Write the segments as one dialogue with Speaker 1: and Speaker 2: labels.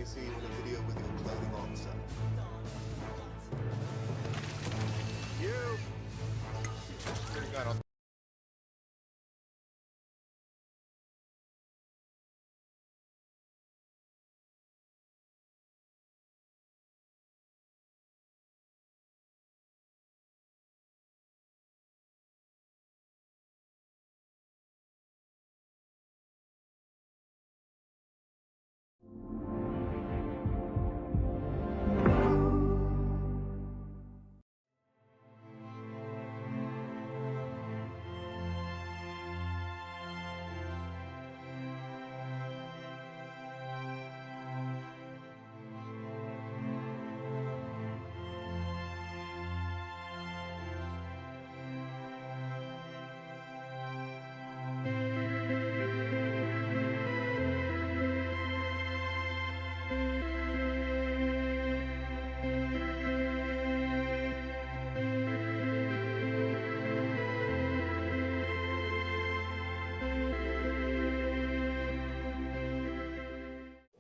Speaker 1: privacy in a video with your clothing on, sir. You! Security guard on.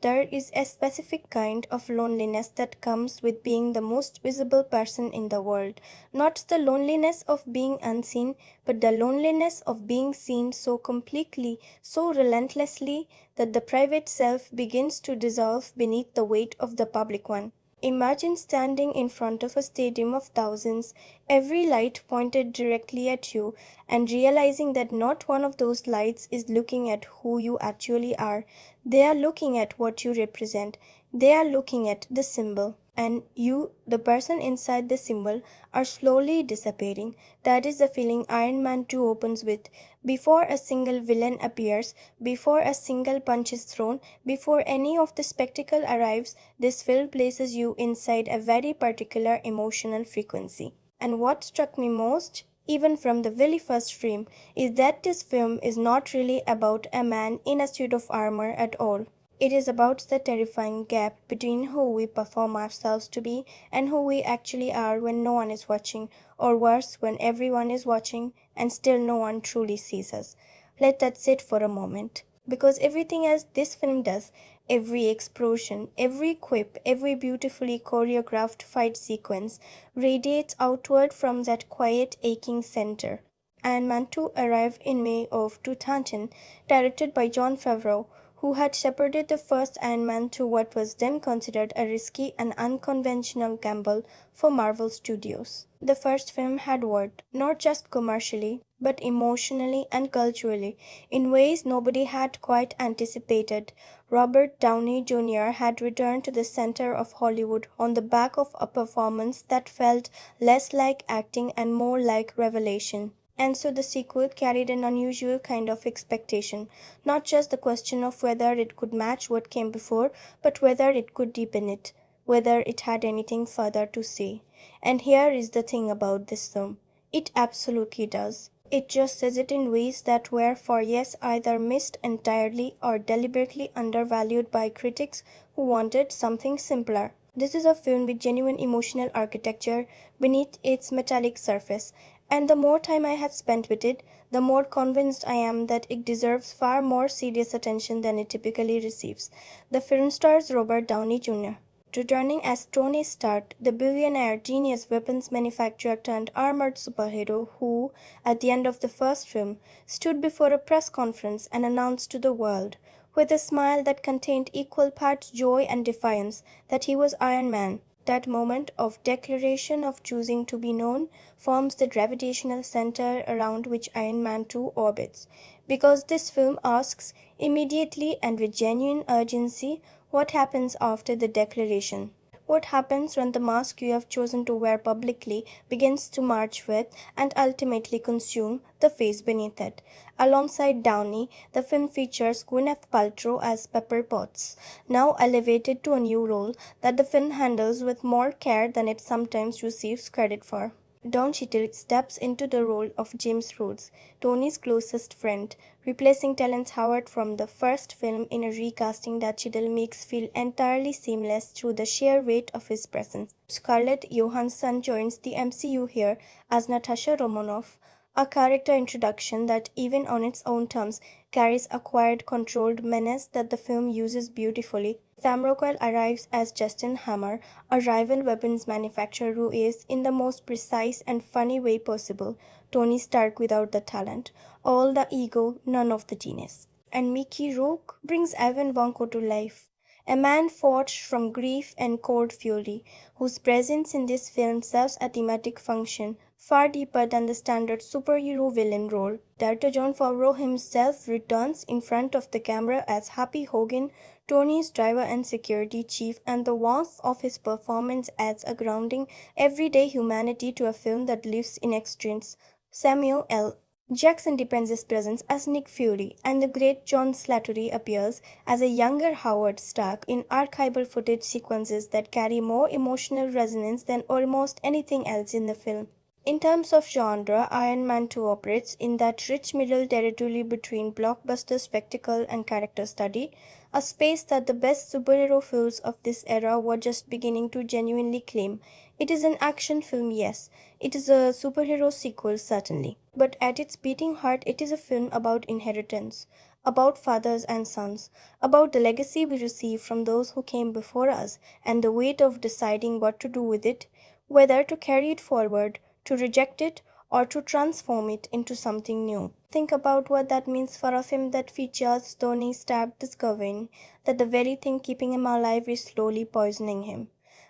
Speaker 2: There is a specific kind of loneliness that comes with being the most visible person in the world. Not the loneliness of being unseen, but the loneliness of being seen so completely, so relentlessly, that the private self begins to dissolve beneath the weight of the public one. Imagine standing in front of a stadium of thousands, every light pointed directly at you, and realizing that not one of those lights is looking at who you actually are. They are looking at what you represent. They are looking at the symbol. And you, the person inside the symbol, are slowly disappearing. That is the feeling Iron Man 2 opens with. Before a single villain appears, before a single punch is thrown, before any of the spectacle arrives, this film places you inside a very particular emotional frequency. And what struck me most, even from the very first frame, is that this film is not really about a man in a suit of armor at all. It is about the terrifying gap between who we perform ourselves to be and who we actually are when no one is watching, or worse, when everyone is watching and still no one truly sees us. Let that sit for a moment. Because everything else this film does, every explosion, every quip, every beautifully choreographed fight sequence, radiates outward from that quiet, aching center. Iron Man 2 arrived in May of 2000, directed by Jon Favreau, who had shepherded the first Iron Man to what was then considered a risky and unconventional gamble for Marvel Studios. The first film had worked, not just commercially, but emotionally and culturally, in ways nobody had quite anticipated. Robert Downey Jr. had returned to the center of Hollywood on the back of a performance that felt less like acting and more like revelation. And so the sequel carried an unusual kind of expectation, not just the question of whether it could match what came before, but whether it could deepen it, whether it had anything further to say. And here is the thing about this film. It absolutely does. It just says it in ways that were for yes either missed entirely or deliberately undervalued by critics who wanted something simpler. This is a film with genuine emotional architecture beneath its metallic surface, and the more time I have spent with it, the more convinced I am that it deserves far more serious attention than it typically receives. The film stars Robert Downey Jr., returning as Tony Stark, the billionaire genius weapons manufacturer turned armored superhero who, at the end of the first film, stood before a press conference and announced to the world, with a smile that contained equal parts joy and defiance, that he was Iron Man. That moment of declaration of choosing to be known forms the gravitational center around which Iron Man 2 orbits. Because this film asks, immediately and with genuine urgency, what happens after the declaration? What happens when the mask you have chosen to wear publicly begins to march with and ultimately consume the face beneath it? Alongside Downey, the film features Gwyneth Paltrow as Pepper Potts, now elevated to a new role that the film handles with more care than it sometimes receives credit for. Don Cheadle steps into the role of James Rhodes, Tony's closest friend, replacing Terrence Howard from the first film in a recasting that Cheadle makes feel entirely seamless through the sheer weight of his presence. Scarlett Johansson joins the MCU here as Natasha Romanoff, a character introduction that, even on its own terms, carries a quiet, controlled menace that the film uses beautifully. Sam Rockwell arrives as Justin Hammer, a rival weapons manufacturer who is, in the most precise and funny way possible, Tony Stark without the talent, all the ego, none of the genius. And Mickey Rourke brings Ivan Vanko to life, a man forged from grief and cold fury, whose presence in this film serves a thematic function far deeper than the standard superhero villain role. Director Jon Favreau himself returns in front of the camera as Happy Hogan, Tony's driver and security chief, and the warmth of his performance adds a grounding, everyday humanity to a film that lives in extremes. Samuel L. Jackson depends his presence as Nick Fury, and the great John Slattery appears as a younger Howard Stark in archival footage sequences that carry more emotional resonance than almost anything else in the film. In terms of genre, Iron Man 2 operates in that rich middle territory between blockbuster spectacle and character study, a space that the best superhero films of this era were just beginning to genuinely claim. It is an action film, yes. It is a superhero sequel, certainly. But at its beating heart, it is a film about inheritance, about fathers and sons, about the legacy we receive from those who came before us, and the weight of deciding what to do with it, whether to carry it forward, to reject it, or to transform it into something new. Think about what that means for a film that features Tony Stark discovering that the very thing keeping him alive is slowly poisoning him.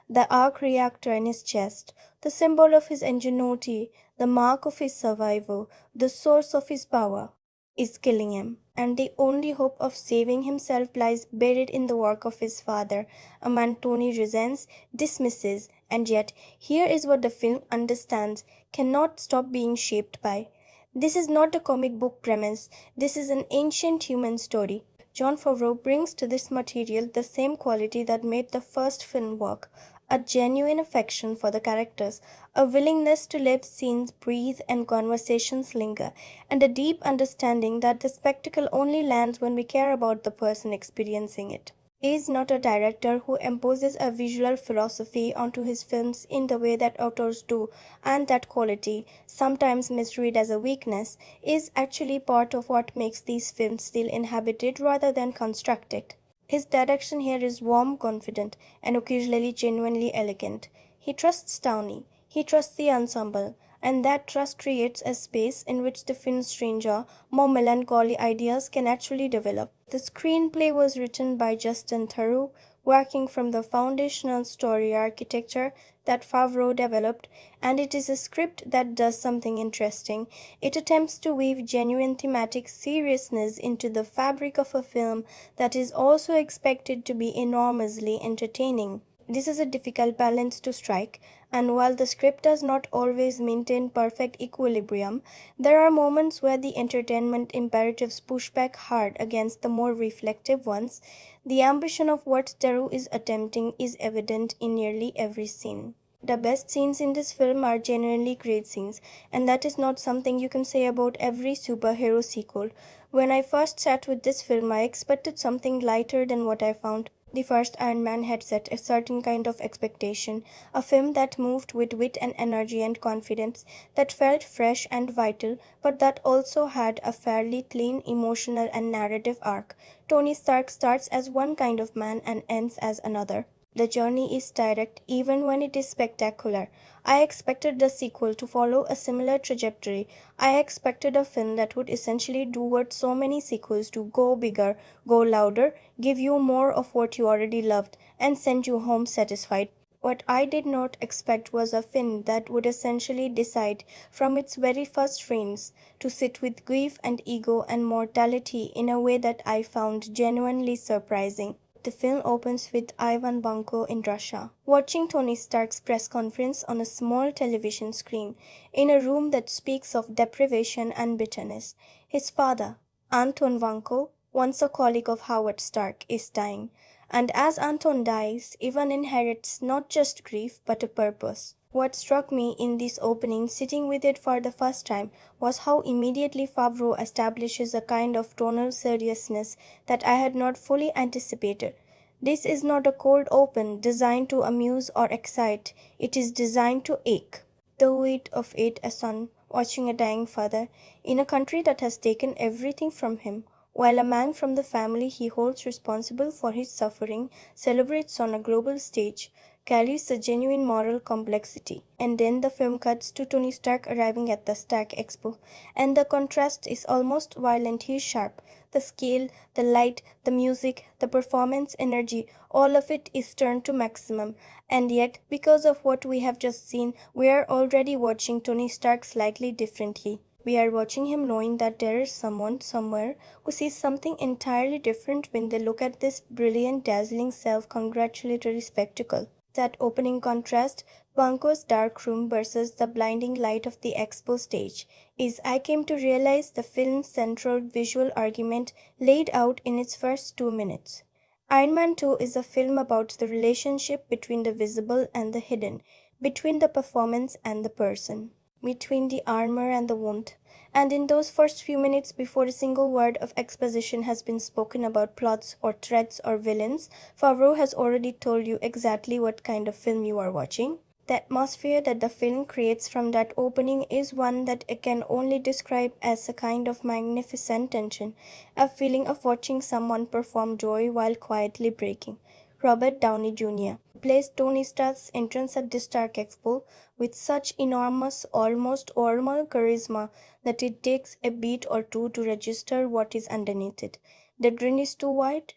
Speaker 2: The arc reactor in his chest, the symbol of his ingenuity, the mark of his survival, the source of his power, is killing him, and the only hope of saving himself lies buried in the work of his father, a man Tony resents, dismisses, and yet here is what the film understands, cannot stop being shaped by. This is not a comic book premise, this is an ancient human story. Jon Favreau brings to this material the same quality that made the first film work, a genuine affection for the characters, a willingness to let scenes breathe and conversations linger, and a deep understanding that the spectacle only lands when we care about the person experiencing it. He is not a director who imposes a visual philosophy onto his films in the way that authors do, and that quality, sometimes misread as a weakness, is actually part of what makes these films feel inhabited rather than constructed. His direction here is warm, confident, and occasionally genuinely elegant. He trusts Downey, he trusts the ensemble, and that trust creates a space in which the film's stranger, more melancholy ideas can actually develop. The screenplay was written by Justin Theroux, working from the foundational story architecture that Favreau developed, and it is a script that does something interesting. It attempts to weave genuine thematic seriousness into the fabric of a film that is also expected to be enormously entertaining. This is a difficult balance to strike, and while the script does not always maintain perfect equilibrium, there are moments where the entertainment imperatives push back hard against the more reflective ones. The ambition of what Theroux is attempting is evident in nearly every scene. The best scenes in this film are genuinely great scenes, and that is not something you can say about every superhero sequel. When I first sat with this film, I expected something lighter than what I found. The first Iron Man had set a certain kind of expectation, a film that moved with wit and energy and confidence, that felt fresh and vital, but that also had a fairly clean emotional and narrative arc. Tony Stark starts as one kind of man and ends as another. The journey is direct even when it is spectacular. I expected the sequel to follow a similar trajectory. I expected a film that would essentially do what so many sequels do: go bigger, go louder, give you more of what you already loved, and send you home satisfied. What I did not expect was a film that would essentially decide from its very first frames to sit with grief and ego and mortality in a way that I found genuinely surprising. The film opens with Ivan Vanko in Russia, watching Tony Stark's press conference on a small television screen, in a room that speaks of deprivation and bitterness. His father, Anton Vanko, once a colleague of Howard Stark, is dying, and as Anton dies, Ivan inherits not just grief but a purpose. What struck me in this opening, sitting with it for the first time, was how immediately Favreau establishes a kind of tonal seriousness that I had not fully anticipated. This is not a cold open designed to amuse or excite, it is designed to ache. The weight of it, a son watching a dying father in a country that has taken everything from him, while a man from the family he holds responsible for his suffering celebrates on a global stage, carries a genuine moral complexity. And then the film cuts to Tony Stark arriving at the Stark Expo, and the contrast is almost violently sharp. The scale, the light, the music, the performance energy, all of it is turned to maximum. And yet, because of what we have just seen, we are already watching Tony Stark slightly differently. We are watching him knowing that there is someone somewhere who sees something entirely different when they look at this brilliant, dazzling, self-congratulatory spectacle. That opening contrast, Vanko's dark room versus the blinding light of the expo stage, is, I came to realize, the film's central visual argument laid out in its first 2 minutes. Iron Man 2 is a film about the relationship between the visible and the hidden, between the performance and the person, between the armor and the wound. And in those first few minutes, before a single word of exposition has been spoken about plots or threats or villains, Favreau has already told you exactly what kind of film you are watching. The atmosphere that the film creates from that opening is one that I can only describe as a kind of magnificent tension, a feeling of watching someone perform joy while quietly breaking. Robert Downey Jr. plays Tony Stark's entrance at the Stark Expo with such enormous, almost normal charisma that it takes a beat or two to register what is underneath it. The grin is too wide,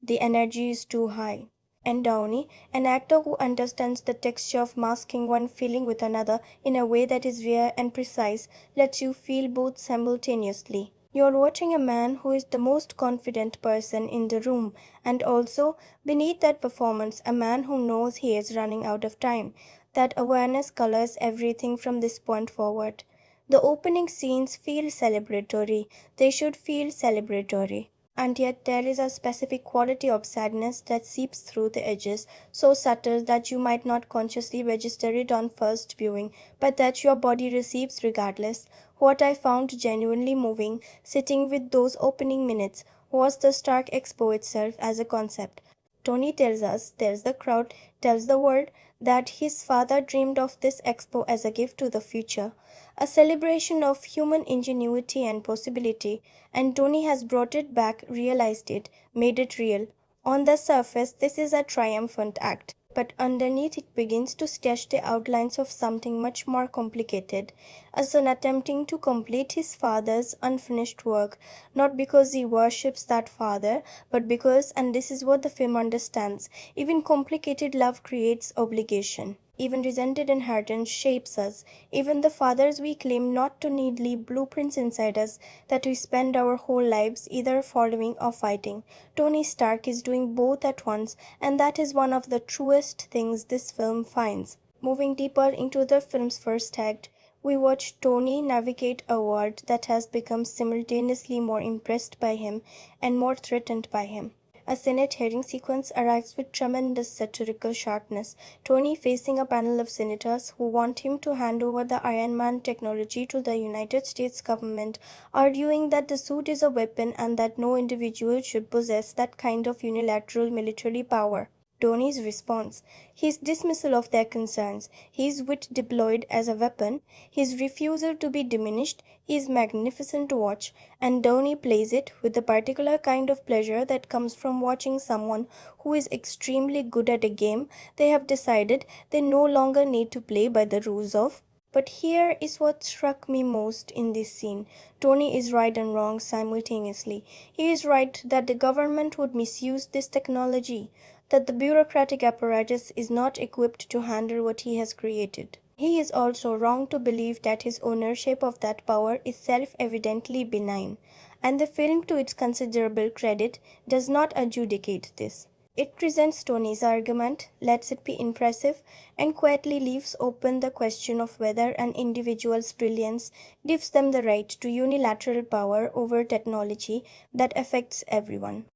Speaker 2: the energy is too high. And Downey, an actor who understands the texture of masking one feeling with another in a way that is rare and precise, lets you feel both simultaneously. You're watching a man who is the most confident person in the room, and also, beneath that performance, a man who knows he is running out of time. That awareness colors everything from this point forward. The opening scenes feel celebratory. They should feel celebratory. And yet there is a specific quality of sadness that seeps through the edges, so subtle that you might not consciously register it on first viewing, but that your body receives regardless. What I found genuinely moving, sitting with those opening minutes, was the Stark Expo itself as a concept. Tony tells the crowd, tells the world, that his father dreamed of this expo as a gift to the future, a celebration of human ingenuity and possibility, and Tony has brought it back, realized it, made it real. On the surface, this is a triumphant act, but underneath it begins to sketch the outlines of something much more complicated, a son attempting to complete his father's unfinished work, not because he worships that father, but because, and this is what the film understands, even complicated love creates obligation. Even resented inheritance shapes us. Even the fathers we claim not to need leave blueprints inside us that we spend our whole lives either following or fighting. Tony Stark is doing both at once, and that is one of the truest things this film finds. Moving deeper into the film's first act, we watch Tony navigate a world that has become simultaneously more impressed by him and more threatened by him. A Senate hearing sequence arrives with tremendous satirical sharpness. Tony facing a panel of senators who want him to hand over the Iron Man technology to the United States government, arguing that the suit is a weapon and that no individual should possess that kind of unilateral military power. Tony's response, his dismissal of their concerns, his wit deployed as a weapon, his refusal to be diminished, is magnificent to watch, and Downey plays it with the particular kind of pleasure that comes from watching someone who is extremely good at a game they have decided they no longer need to play by the rules of. But here is what struck me most in this scene. Tony is right and wrong simultaneously. He is right that the government would misuse this technology, that the bureaucratic apparatus is not equipped to handle what he has created. He is also wrong to believe that his ownership of that power is self-evidently benign, and the film, to its considerable credit, does not adjudicate this. It presents Tony's argument, lets it be impressive, and quietly leaves open the question of whether an individual's brilliance gives them the right to unilateral power over technology that affects everyone.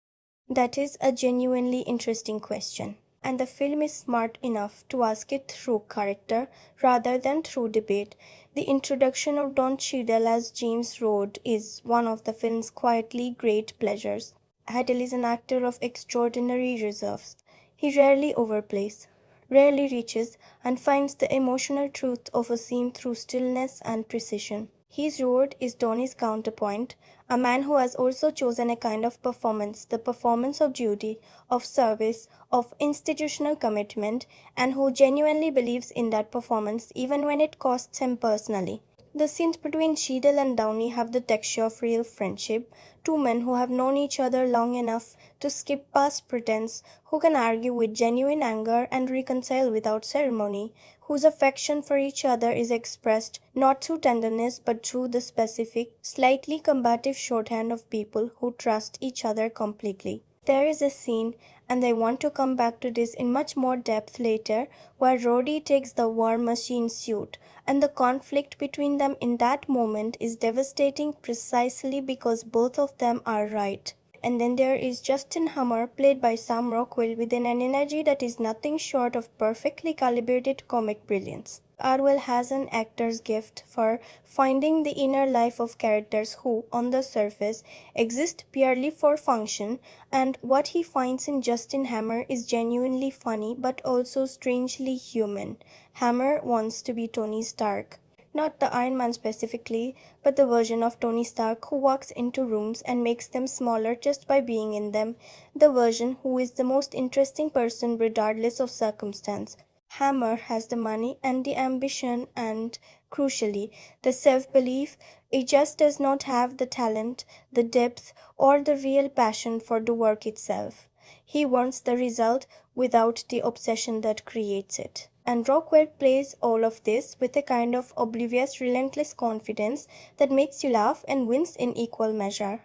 Speaker 2: That is a genuinely interesting question, and the film is smart enough to ask it through character rather than through debate. The introduction of Don Cheadle as James Rhodes is one of the film's quietly great pleasures. Cheadle is an actor of extraordinary reserves. He rarely overplays, rarely reaches, and finds the emotional truth of a scene through stillness and precision. His Rhodes is Donnie's counterpoint, A man who has also chosen a kind of performance, the performance of duty, of service, of institutional commitment, and who genuinely believes in that performance even when it costs him personally. The scenes between Cheadle and Downey have the texture of real friendship, two men who have known each other long enough to skip past pretense, who can argue with genuine anger and reconcile without ceremony, whose affection for each other is expressed not through tenderness but through the specific, slightly combative shorthand of people who trust each other completely. There is a scene, and I want to come back to this in much more depth later, where Roddy takes the war machine suit, and the conflict between them in that moment is devastating precisely because both of them are right. And then there is Justin Hummer, played by Sam Rockwell, with an energy that is nothing short of perfectly calibrated comic brilliance. Arwell has an actor's gift for finding the inner life of characters who, on the surface, exist purely for function, and what he finds in Justin Hammer is genuinely funny but also strangely human. Hammer wants to be Tony Stark. Not the Iron Man specifically, but the version of Tony Stark who walks into rooms and makes them smaller just by being in them, the version who is the most interesting person regardless of circumstance. Hammer has the money and the ambition and, crucially, the self-belief. He just does not have the talent, the depth, or the real passion for the work itself. He wants the result without the obsession that creates it. And Rockwell plays all of this with a kind of oblivious, relentless confidence that makes you laugh and wince in equal measure.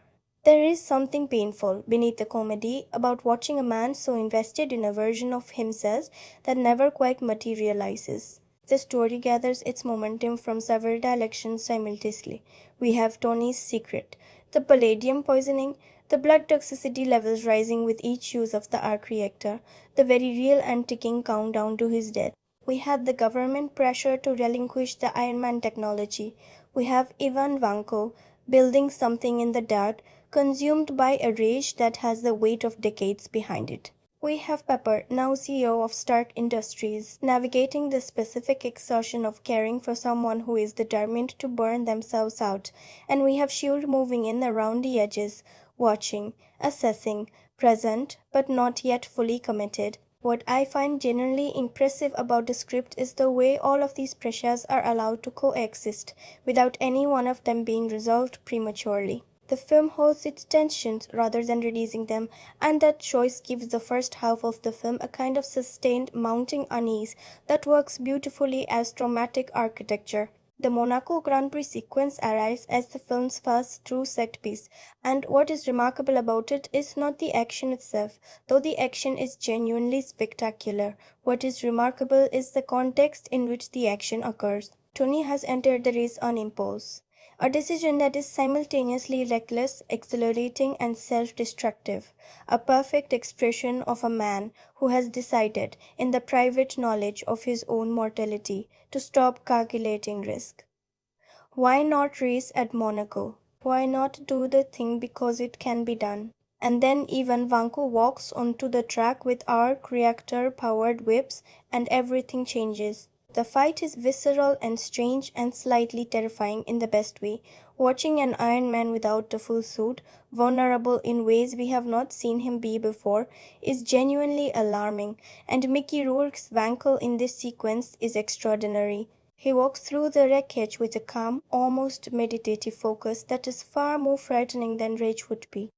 Speaker 2: There is something painful beneath the comedy about watching a man so invested in a version of himself that never quite materializes. The story gathers its momentum from several directions simultaneously. We have Tony's secret, the palladium poisoning, the blood toxicity levels rising with each use of the arc reactor, the very real and ticking countdown to his death. We have the government pressure to relinquish the Iron Man technology. We have Ivan Vanko building something in the dark, consumed by a rage that has the weight of decades behind it. We have Pepper, now CEO of Stark Industries, navigating the specific exhaustion of caring for someone who is determined to burn themselves out, and we have Shield moving in around the edges, watching, assessing, present, but not yet fully committed. What I find genuinely impressive about the script is the way all of these pressures are allowed to coexist, without any one of them being resolved prematurely. The film holds its tensions rather than releasing them, and that choice gives the first half of the film a kind of sustained, mounting unease that works beautifully as dramatic architecture. The Monaco Grand Prix sequence arrives as the film's first true set piece, and what is remarkable about it is not the action itself, though the action is genuinely spectacular. What is remarkable is the context in which the action occurs. Tony has entered the race on impulse, a decision that is simultaneously reckless, exhilarating, and self-destructive, a perfect expression of a man who has decided, in the private knowledge of his own mortality, to stop calculating risk. Why not race at Monaco? Why not do the thing because it can be done? And then even Vanko walks onto the track with arc reactor powered whips, and everything changes. The fight is visceral and strange and slightly terrifying in the best way. Watching an Iron Man without the full suit, vulnerable in ways we have not seen him be before, is genuinely alarming, and Mickey Rourke's Vanko in this sequence is extraordinary. He walks through the wreckage with a calm, almost meditative focus that is far more frightening than rage would be.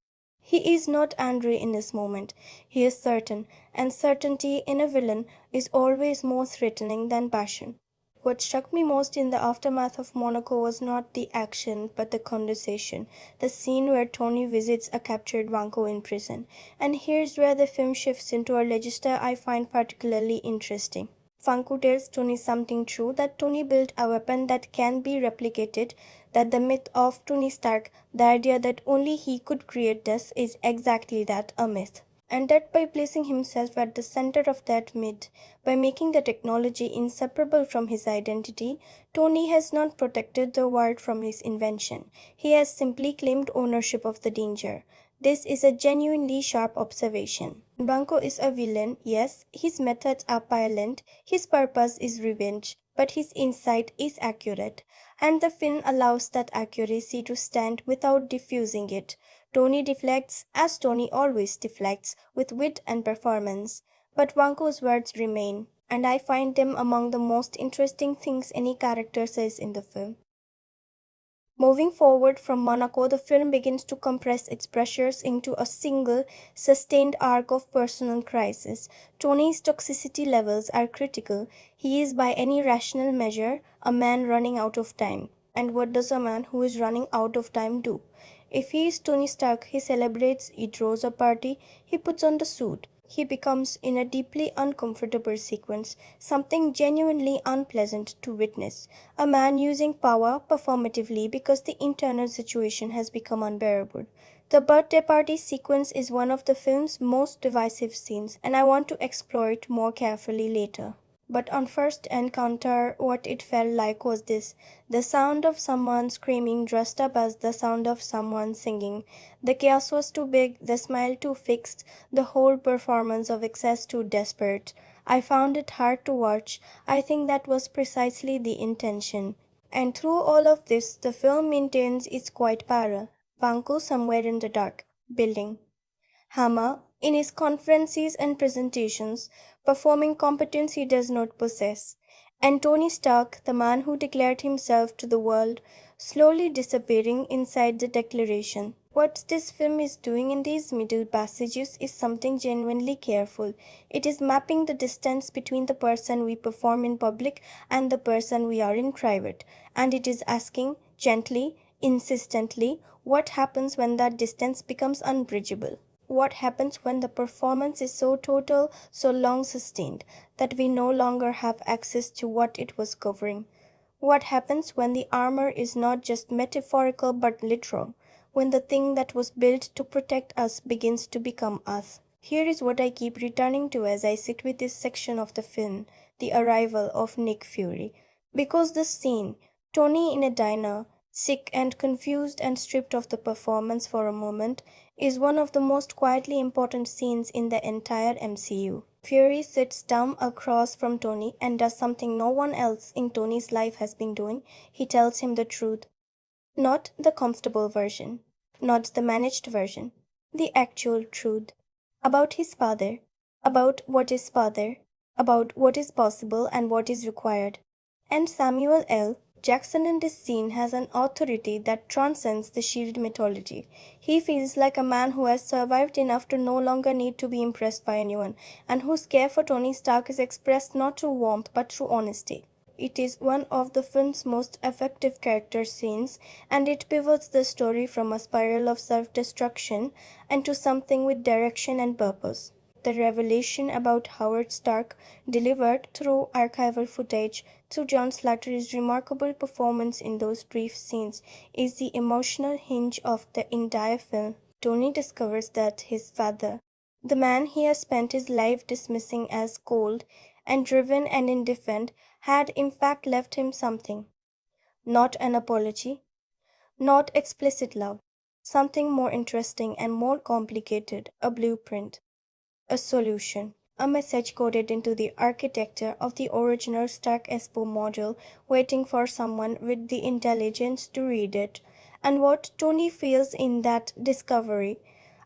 Speaker 2: He is not angry in this moment. He is certain, and certainty in a villain is always more threatening than passion. What struck me most in the aftermath of Monaco was not the action, but the conversation, the scene where Tony visits a captured Vanko in prison. And here's where the film shifts into a register I find particularly interesting. Vanko tells Tony something true, that Tony built a weapon that can be replicated, that the myth of Tony Stark, the idea that only he could create this, is exactly that, a myth. And that by placing himself at the center of that myth, by making the technology inseparable from his identity, Tony has not protected the world from his invention. He has simply claimed ownership of the danger. This is a genuinely sharp observation. Banco is a villain, yes, his methods are violent, his purpose is revenge, but his insight is accurate, and the film allows that accuracy to stand without diffusing it. Tony deflects, as Tony always deflects, with wit and performance, but Vanko's words remain, and I find them among the most interesting things any character says in the film. Moving forward from Monaco, the film begins to compress its pressures into a single, sustained arc of personal crisis. Tony's toxicity levels are critical. He is, by any rational measure, a man running out of time. And what does a man who is running out of time do? If he is Tony Stark, he celebrates, he throws a party, he puts on the suit. He becomes, in a deeply uncomfortable sequence, something genuinely unpleasant to witness. A man using power performatively because the internal situation has become unbearable. The birthday party sequence is one of the film's most divisive scenes, and I want to explore it more carefully later. But on first encounter, what it felt like was this: the sound of someone screaming dressed up as the sound of someone singing. The chaos was too big, the smile too fixed, the whole performance of excess too desperate. I found it hard to watch. I think that was precisely the intention. And through all of this, the film maintains its quiet power. Vanko somewhere in the dark, building. Hammer, in his conferences and presentations, performing competence he does not possess. And Tony Stark, the man who declared himself to the world, slowly disappearing inside the declaration. What this film is doing in these middle passages is something genuinely careful. It is mapping the distance between the person we perform in public and the person we are in private. And it is asking, gently, insistently, what happens when that distance becomes unbridgeable? What happens when the performance is so total, so long sustained, that we no longer have access to what it was covering? What happens when the armor is not just metaphorical but literal, when the thing that was built to protect us begins to become us? Here is what I keep returning to as I sit with this section of the film: the arrival of Nick Fury. Because this scene, Tony in a diner, sick and confused and stripped of the performance for a moment, is one of the most quietly important scenes in the entire MCU. Fury sits down across from Tony and does something no one else in Tony's life has been doing. He tells him the truth. Not the comfortable version, not the managed version, the actual truth. About his father, about what is possible and what is required. And Samuel L. Jackson in this scene has an authority that transcends the SHIELD mythology. He feels like a man who has survived enough to no longer need to be impressed by anyone, and whose care for Tony Stark is expressed not through warmth but through honesty. It is one of the film's most effective character scenes, and it pivots the story from a spiral of self-destruction into something with direction and purpose. The revelation about Howard Stark, delivered through archival footage, through John Slattery's remarkable performance in those brief scenes, is the emotional hinge of the entire film. Tony discovers that his father, the man he has spent his life dismissing as cold and driven and indifferent, had in fact left him something. Not an apology, not explicit love, something more interesting and more complicated, a blueprint, a solution, a message coded into the architecture of the original Stark Espo model, waiting for someone with the intelligence to read it. And what Tony feels in that discovery,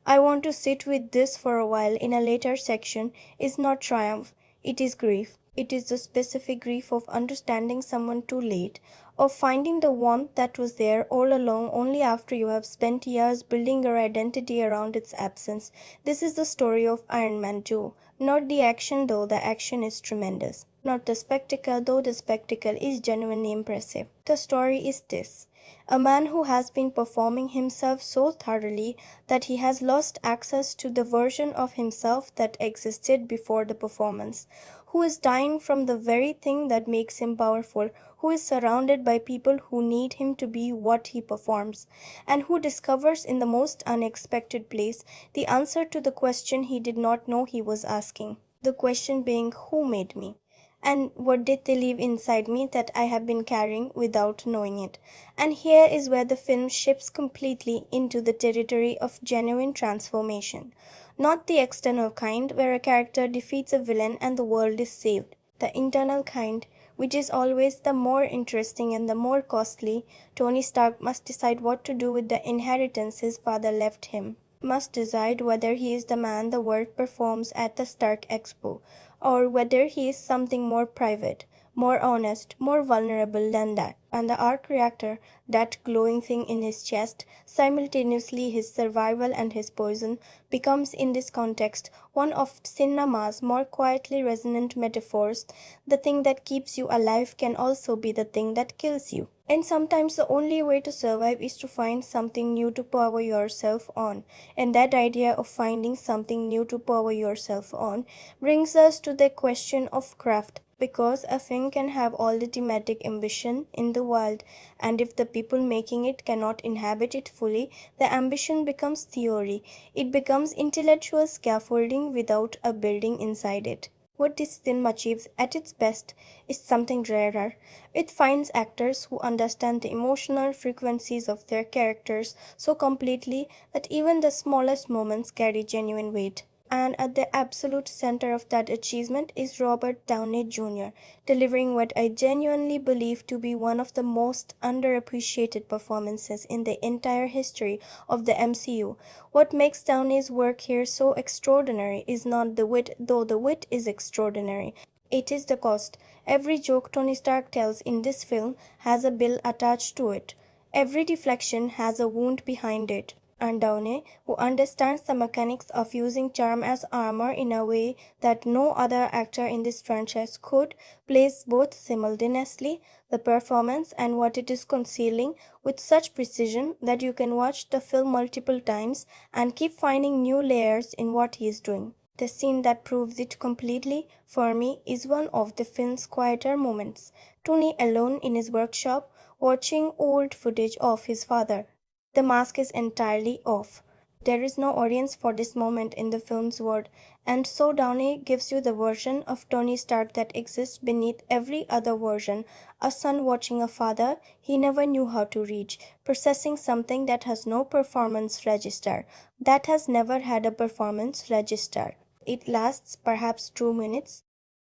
Speaker 2: I want to sit with this for a while in a later section, is not triumph, it is grief. It is the specific grief of understanding someone too late, of finding the warmth that was there all along only after you have spent years building your identity around its absence. This is the story of Iron Man 2. Not the action, though the action is tremendous. Not the spectacle, though the spectacle is genuinely impressive. The story is this: a man who has been performing himself so thoroughly that he has lost access to the version of himself that existed before the performance, who is dying from the very thing that makes him powerful, who is surrounded by people who need him to be what he performs, and who discovers in the most unexpected place the answer to the question he did not know he was asking. The question being, who made me? And what did they leave inside me that I have been carrying without knowing it? And here is where the film shifts completely into the territory of genuine transformation. Not the external kind, where a character defeats a villain and the world is saved. The internal kind, which is always the more interesting and the more costly. Tony Stark must decide what to do with the inheritance his father left him. Must decide whether he is the man the world performs at the Stark Expo, or whether he is something more private, more honest, more vulnerable than that. And the arc reactor, that glowing thing in his chest, simultaneously his survival and his poison, becomes in this context one of cinema's more quietly resonant metaphors. The thing that keeps you alive can also be the thing that kills you. And sometimes the only way to survive is to find something new to power yourself on. And that idea of finding something new to power yourself on brings us to the question of craft. Because a thing can have all the thematic ambition in the world, and if the people making it cannot inhabit it fully, the ambition becomes theory. It becomes intellectual scaffolding without a building inside it. What this film achieves at its best is something rarer. It finds actors who understand the emotional frequencies of their characters so completely that even the smallest moments carry genuine weight. And at the absolute center of that achievement is Robert Downey Jr., delivering what I genuinely believe to be one of the most underappreciated performances in the entire history of the MCU. What makes Downey's work here so extraordinary is not the wit, though the wit is extraordinary. It is the cost. Every joke Tony Stark tells in this film has a bill attached to it. Every deflection has a wound behind it. And Downey, who understands the mechanics of using charm as armor in a way that no other actor in this franchise could, plays both simultaneously the performance and what it is concealing with such precision that you can watch the film multiple times and keep finding new layers in what he is doing. The scene that proves it completely, for me, is one of the film's quieter moments. Tony alone in his workshop, watching old footage of his father. The mask is entirely off. There is no audience for this moment in the film's world, and so Downey gives you the version of Tony Stark that exists beneath every other version, a son watching a father he never knew how to reach, processing something that has no performance register, that has never had a performance register. It lasts perhaps 2 minutes,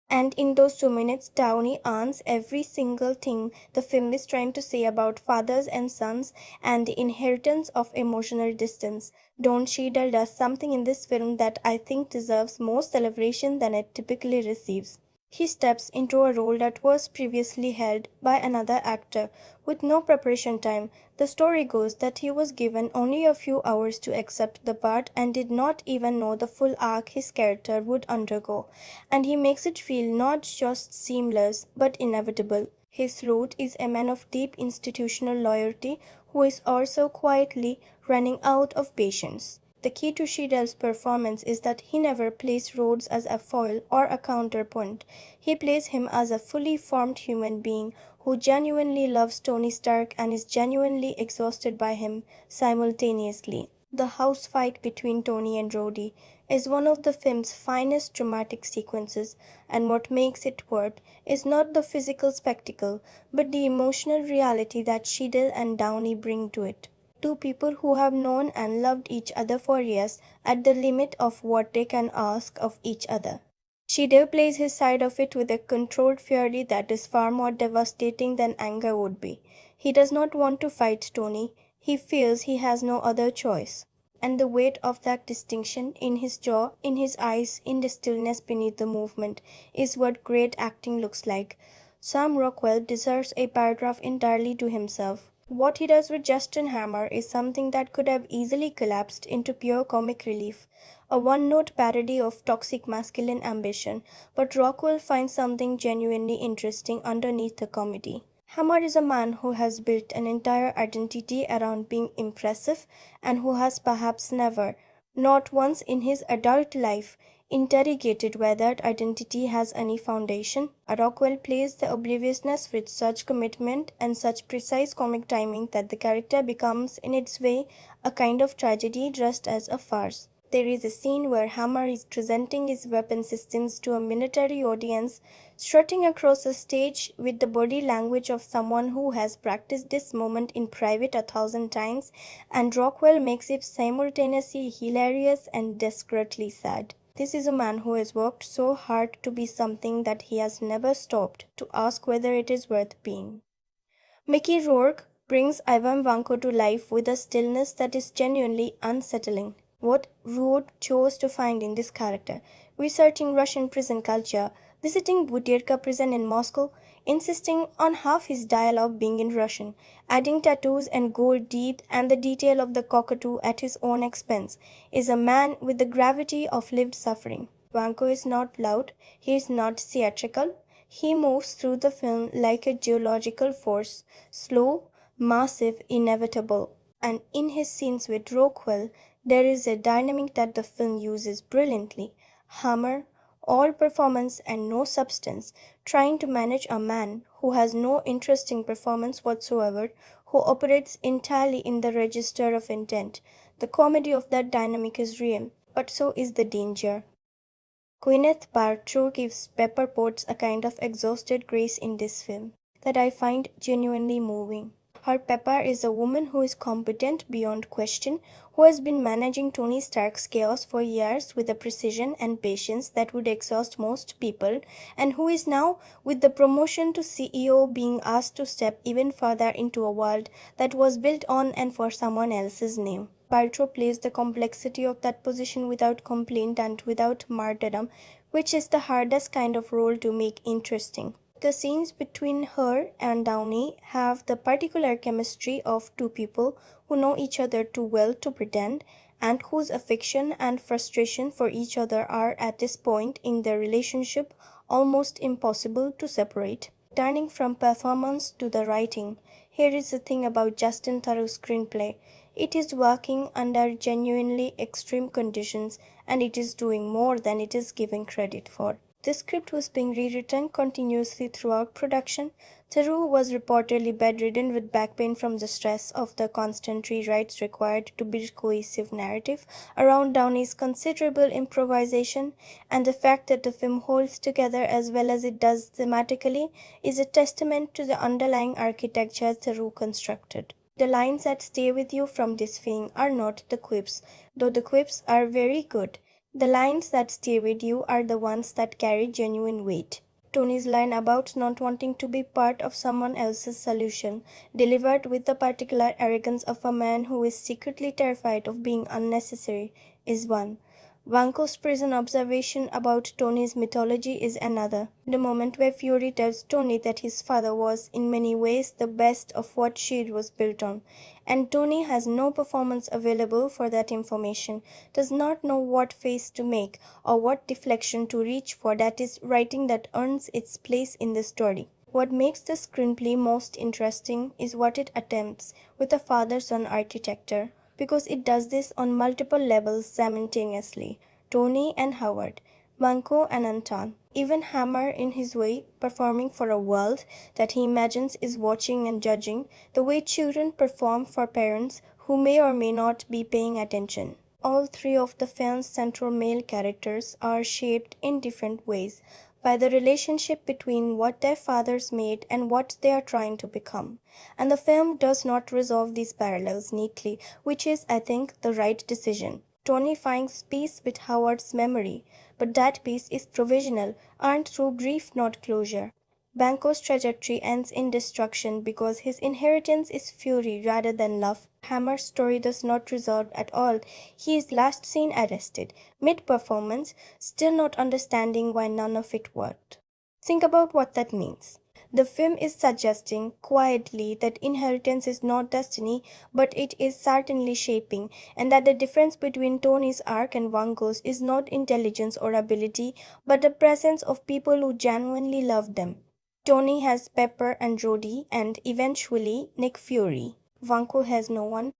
Speaker 2: and in those 2 minutes, Downey earns every single thing the film is trying to say about fathers and sons and the inheritance of emotional distance. Don Cheadle does something in this film that I think deserves more celebration than it typically receives. He steps into a role that was previously held by another actor with no preparation time. The story goes that he was given only a few hours to accept the part and did not even know the full arc his character would undergo. And he makes it feel not just seamless but inevitable. His root is a man of deep institutional loyalty who is also quietly running out of patience. The key to Cheadle's performance is that he never plays Rhodes as a foil or a counterpoint. He plays him as a fully formed human being who genuinely loves Tony Stark and is genuinely exhausted by him simultaneously. The house fight between Tony and Rhodey is one of the film's finest dramatic sequences, and what makes it work is not the physical spectacle, but the emotional reality that Cheadle and Downey bring to it. Two people who have known and loved each other for years at the limit of what they can ask of each other. Cheadle plays his side of it with a controlled fury that is far more devastating than anger would be. He does not want to fight Tony. He feels he has no other choice. And the weight of that distinction in his jaw, in his eyes, in the stillness beneath the movement is what great acting looks like. Sam Rockwell deserves a paragraph entirely to himself. What he does with Justin Hammer is something that could have easily collapsed into pure comic relief, a one-note parody of toxic masculine ambition, but Rockwell finds something genuinely interesting underneath the comedy. Hammer is a man who has built an entire identity around being impressive and who has perhaps never, not once in his adult life, interrogated whether that identity has any foundation. Rockwell plays the obliviousness with such commitment and such precise comic timing that the character becomes, in its way, a kind of tragedy dressed as a farce. There is a scene where Hammer is presenting his weapon systems to a military audience, strutting across a stage with the body language of someone who has practiced this moment in private 1,000 times, and Rockwell makes it simultaneously hilarious and desperately sad. This is a man who has worked so hard to be something that he has never stopped to ask whether it is worth being. Mickey Rourke brings Ivan Vanko to life with a stillness that is genuinely unsettling. What Rourke chose to find in this character, researching Russian prison culture, visiting Butyrka prison in Moscow, insisting on half his dialogue being in Russian, adding tattoos and gold teeth and the detail of the cockatoo at his own expense, is a man with the gravity of lived suffering. Vanko is not loud, he is not theatrical, he moves through the film like a geological force, slow, massive, inevitable. And in his scenes with Rockwell, there is a dynamic that the film uses brilliantly. Hammer, all performance and no substance, trying to manage a man who has no interesting performance whatsoever, who operates entirely in the register of intent. The comedy of that dynamic is real, but so is the danger. Gwyneth Paltrow gives Pepper Potts a kind of exhausted grace in this film that I find genuinely moving. Her Pepper is a woman who is competent beyond question, who has been managing Tony Stark's chaos for years with a precision and patience that would exhaust most people, and who is now, with the promotion to CEO, being asked to step even further into a world that was built on and for someone else's name. Paltrow plays the complexity of that position without complaint and without martyrdom, which is the hardest kind of role to make interesting. The scenes between her and Downey have the particular chemistry of two people who know each other too well to pretend, and whose affection and frustration for each other are at this point in their relationship almost impossible to separate. Turning from performance to the writing, here is the thing about Justin Theroux's screenplay. It is working under genuinely extreme conditions, and it is doing more than it is giving credit for. The script was being rewritten continuously throughout production. Theroux was reportedly bedridden with back pain from the stress of the constant rewrites required to build cohesive narrative around Downey's considerable improvisation, and the fact that the film holds together as well as it does thematically is a testament to the underlying architecture Theroux constructed. The lines that stay with you from this film are not the quips, though the quips are very good. The lines that stay with you are the ones that carry genuine weight. Tony's line about not wanting to be part of someone else's solution, delivered with the particular arrogance of a man who is secretly terrified of being unnecessary, is one. Vanko's prison observation about Tony's mythology is another. The moment where Fury tells Tony that his father was, in many ways, the best of what S.H.I.E.L.D. was built on, and Tony has no performance available for that information, does not know what face to make or what deflection to reach for. That is writing that earns its place in the story. What makes the screenplay most interesting is what it attempts with a father-son architecture, because it does this on multiple levels simultaneously. Tony and Howard, Vanko and Anton, even Hammer in his way, performing for a world that he imagines is watching and judging, the way children perform for parents who may or may not be paying attention. All three of the film's central male characters are shaped in different ways by the relationship between what their fathers made and what they are trying to become. And the film does not resolve these parallels neatly, which is, I think, the right decision. Tony finds peace with Howard's memory, but that peace is provisional, earned through grief, not closure. Banco's trajectory ends in destruction because his inheritance is fury rather than love. Hammer's story does not resolve at all. He is last seen arrested, mid-performance, still not understanding why none of it worked. Think about what that means. The film is suggesting quietly that inheritance is not destiny, but it is certainly shaping, and that the difference between Tony's arc and Vanko's is not intelligence or ability, but the presence of people who genuinely love them. Tony has Pepper and Rhodey, and eventually Nick Fury. Vanko has no one.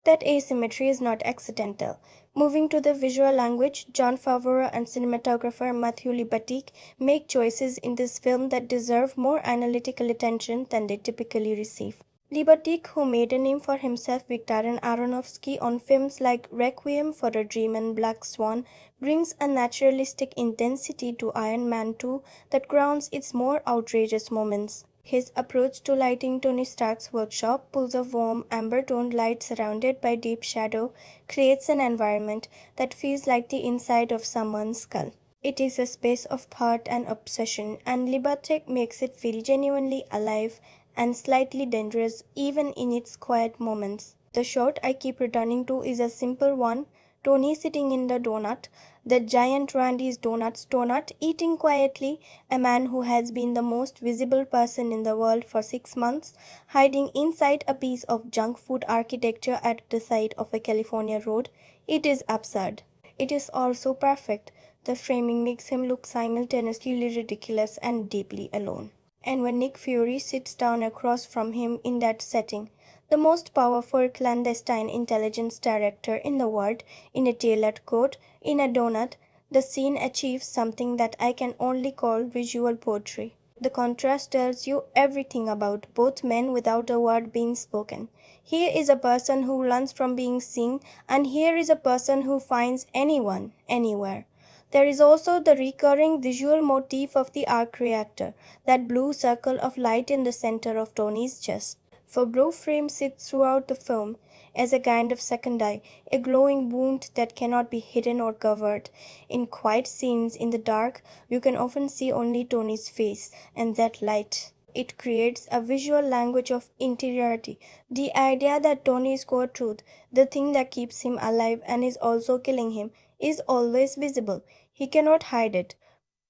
Speaker 2: That asymmetry is not accidental. Moving to the visual language, Jon Favreau and cinematographer Matthew Libatique make choices in this film that deserve more analytical attention than they typically receive. Libatique, who made a name for himself with Darren Aronofsky on films like Requiem for a Dream and Black Swan, brings a naturalistic intensity to Iron Man 2 that grounds its more outrageous moments. His approach to lighting Tony Stark's workshop, pools of warm, amber-toned light surrounded by deep shadow, creates an environment that feels like the inside of someone's skull. It is a space of thought and obsession, and Libatek makes it feel genuinely alive and slightly dangerous even in its quiet moments. The shot I keep returning to is a simple one: Tony sitting in the donut, the giant Randy's donut, eating quietly, a man who has been the most visible person in the world for 6 months, hiding inside a piece of junk food architecture at the side of a California road. It is absurd. It is also perfect. The framing makes him look simultaneously ridiculous and deeply alone. And when Nick Fury sits down across from him in that setting, the most powerful clandestine intelligence director in the world, in a tailored coat, in a donut, the scene achieves something that I can only call visual poetry. The contrast tells you everything about both men without a word being spoken. Here is a person who runs from being seen, and here is a person who finds anyone, anywhere. There is also the recurring visual motif of the arc reactor, that blue circle of light in the center of Tony's chest. Favreau frames it throughout the film as a kind of second eye, a glowing wound that cannot be hidden or covered. In quiet scenes in the dark, you can often see only Tony's face and that light. It creates a visual language of interiority, the idea that Tony's core truth, the thing that keeps him alive and is also killing him, is always visible. He cannot hide it.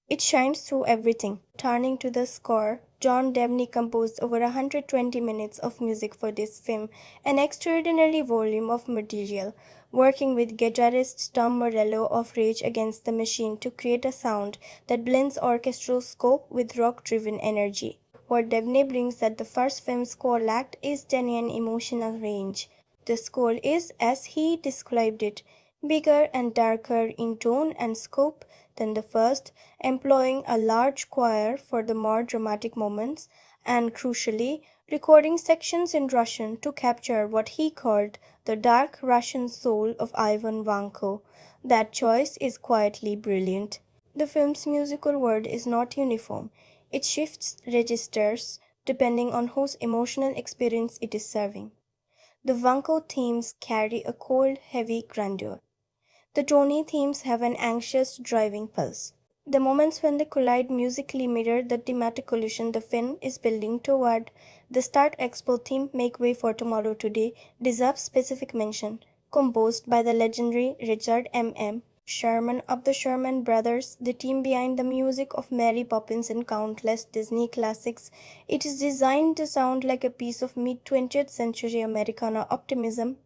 Speaker 2: It shines through everything. Turning to the score, Downey composed over 120 minutes of music for this film, an extraordinary volume of material, working with guitarist Tom Morello of Rage Against the Machine to create a sound that blends orchestral scope with rock-driven energy. What Downey brings that the first film's score lacked is genuine emotional range. The score is, as he described it, bigger and darker in tone and scope than the first, employing a large choir for the more dramatic moments, and crucially, recording sections in Russian to capture what he called the dark Russian soul of Ivan Vanko. That choice is quietly brilliant. The film's musical world is not uniform. It shifts registers depending on whose emotional experience it is serving. The Vanko themes carry a cold, heavy grandeur. The Tony themes have an anxious, driving pulse. The moments when they collide musically mirror the thematic collision the film is building toward. The Start Expo theme, Make Way for Tomorrow Today, deserves specific mention. Composed by the legendary Richard M. Sherman of the Sherman Brothers, the team behind the music of Mary Poppins and countless Disney classics, it is designed to sound like a piece of mid-20th century Americana optimism.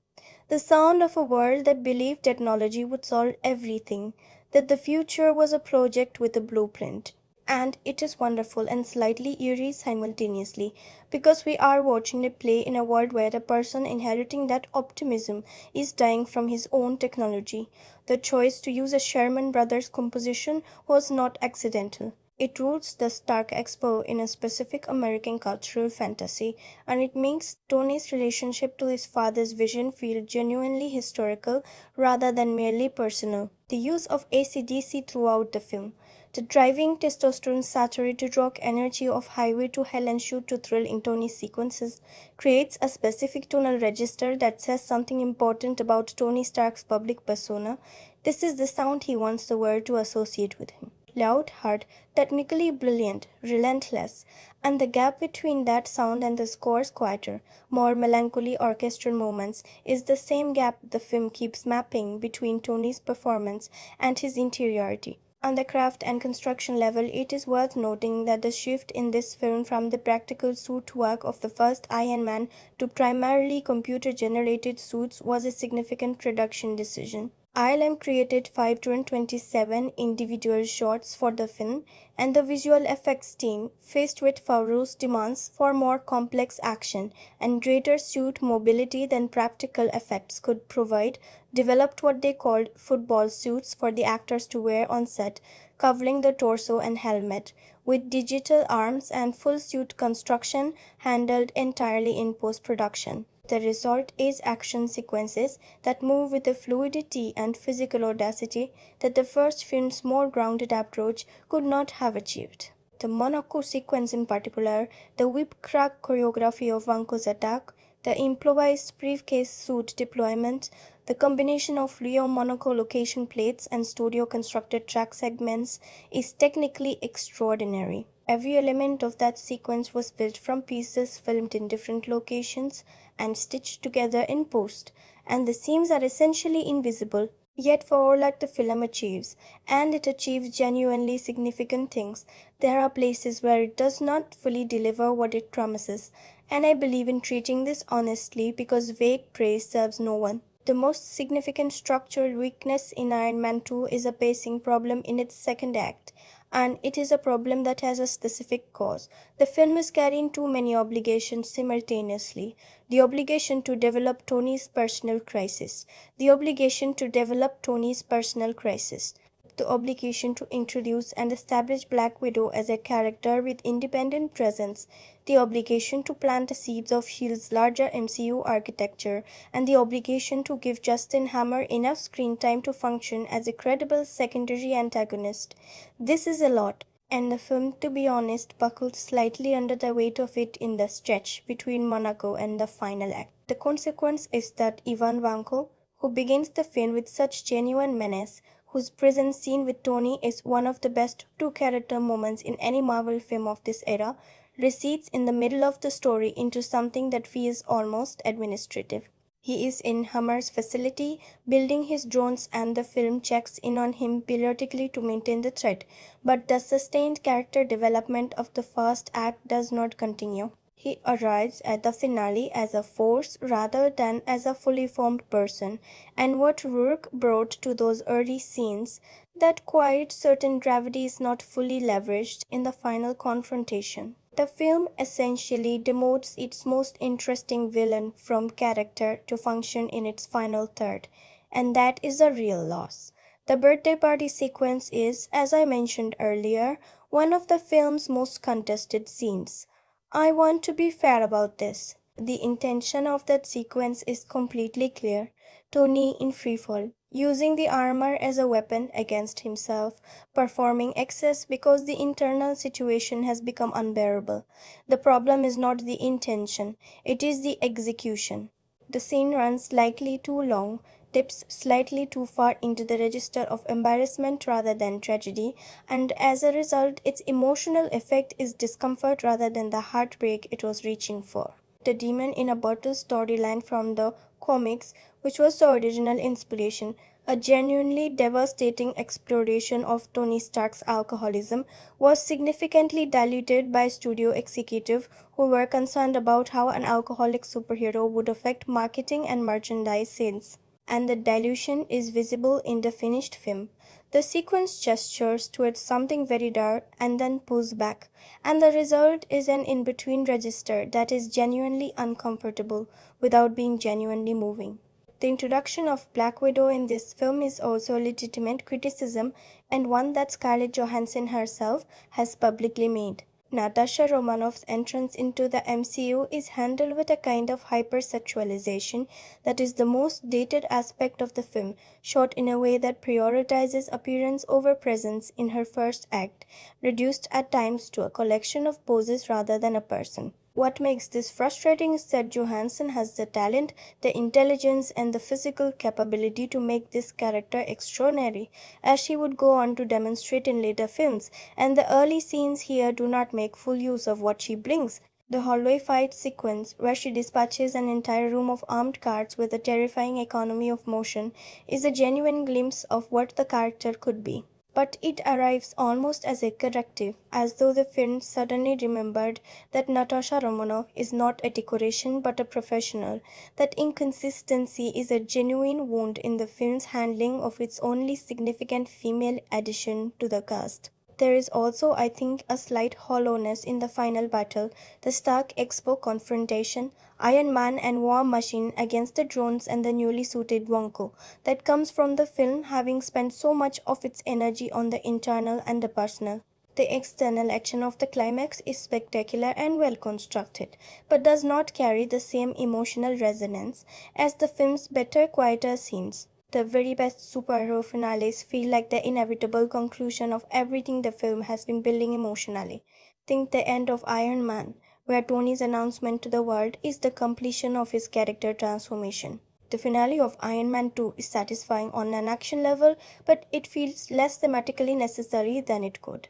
Speaker 2: The sound of a world that believed technology would solve everything, that the future was a project with a blueprint. And it is wonderful and slightly eerie simultaneously, because we are watching a play in a world where the person inheriting that optimism is dying from his own technology. The choice to use a Sherman Brothers composition was not accidental. It roots the Stark Expo in a specific American cultural fantasy, and it makes Tony's relationship to his father's vision feel genuinely historical rather than merely personal. The use of AC/DC throughout the film, the driving testosterone-saturated rock energy of Highway to Hell and Shoot to Thrill in Tony's sequences, creates a specific tonal register that says something important about Tony Stark's public persona. This is the sound he wants the world to associate with him. Loud, hard, technically brilliant, relentless, and the gap between that sound and the score's quieter, more melancholy orchestral moments is the same gap the film keeps mapping between Tony's performance and his interiority. On the craft and construction level, it is worth noting that the shift in this film from the practical suit work of the first Iron Man to primarily computer-generated suits was a significant production decision. ILM created 527 individual shots for the film, and the visual effects team, faced with Favreau's demands for more complex action and greater suit mobility than practical effects could provide, developed what they called football suits for the actors to wear on set, covering the torso and helmet, with digital arms and full suit construction handled entirely in post-production. The result is action sequences that move with a fluidity and physical audacity that the first film's more grounded approach could not have achieved. The Monaco sequence in particular, the whip-crack choreography of Vanko's attack, the improvised briefcase suit deployment, the combination of real Monaco location plates and studio-constructed track segments is technically extraordinary. Every element of that sequence was built from pieces filmed in different locations and stitched together in post, and the seams are essentially invisible. Yet for all that the film achieves, and it achieves genuinely significant things, there are places where it does not fully deliver what it promises, and I believe in treating this honestly because vague praise serves no one. The most significant structural weakness in Iron Man 2 is a pacing problem in its second act, and it is a problem that has a specific cause. The film is carrying too many obligations simultaneously. The obligation to develop Tony's personal crisis, the obligation to develop Tony's personal crisis, the obligation to introduce and establish Black Widow as a character with independent presence, the obligation to plant the seeds of S.H.I.E.L.D's larger MCU architecture, and the obligation to give Justin Hammer enough screen time to function as a credible secondary antagonist. This is a lot, and the film, to be honest, buckled slightly under the weight of it in the stretch between Monaco and the final act. The consequence is that Ivan Vanko, who begins the film with such genuine menace, whose presence scene with Tony is one of the best two-character moments in any Marvel film of this era, recedes in the middle of the story into something that feels almost administrative. He is in Hammer's facility, building his drones, and the film checks in on him periodically to maintain the threat, but the sustained character development of the first act does not continue. He arrives at the finale as a force rather than as a fully formed person, and what Rourke brought to those early scenes, that quiet certain gravity is not fully leveraged in the final confrontation. The film essentially demotes its most interesting villain from character to function in its final third, and that is a real loss. The birthday party sequence is, as I mentioned earlier, one of the film's most contested scenes. I want to be fair about this. The intention of that sequence is completely clear. Tony in freefall, using the armor as a weapon against himself, performing excess because the internal situation has become unbearable. The problem is not the intention, it is the execution. The scene runs slightly too long, dips slightly too far into the register of embarrassment rather than tragedy, and as a result, its emotional effect is discomfort rather than the heartbreak it was reaching for. The Demon in a Bottle storyline from the comics, which was the original inspiration, a genuinely devastating exploration of Tony Stark's alcoholism, was significantly diluted by studio executives who were concerned about how an alcoholic superhero would affect marketing and merchandise sales. And the dilution is visible in the finished film. The sequence gestures towards something very dark and then pulls back, and the result is an in-between register that is genuinely uncomfortable without being genuinely moving. The introduction of Black Widow in this film is also a legitimate criticism, and one that Scarlett Johansson herself has publicly made. Natasha Romanoff's entrance into the MCU is handled with a kind of hypersexualization that is the most dated aspect of the film, shot in a way that prioritizes appearance over presence in her first act, reduced at times to a collection of poses rather than a person. What makes this frustrating is that Johansson has the talent, the intelligence, and the physical capability to make this character extraordinary, as she would go on to demonstrate in later films, and the early scenes here do not make full use of what she brings. The hallway fight sequence, where she dispatches an entire room of armed guards with a terrifying economy of motion, is a genuine glimpse of what the character could be. But it arrives almost as a corrective, as though the film suddenly remembered that Natasha Romanoff is not a decoration but a professional. That inconsistency is a genuine wound in the film's handling of its only significant female addition to the cast. There is also, I think, a slight hollowness in the final battle, the Stark Expo confrontation, Iron Man and War Machine against the drones and the newly suited Vanko, that comes from the film having spent so much of its energy on the internal and the personal. The external action of the climax is spectacular and well constructed, but does not carry the same emotional resonance as the film's better, quieter scenes. The very best superhero finales feel like the inevitable conclusion of everything the film has been building emotionally. Think the end of Iron Man, where Tony's announcement to the world is the completion of his character transformation. The finale of Iron Man 2 is satisfying on an action level, but it feels less thematically necessary than it could.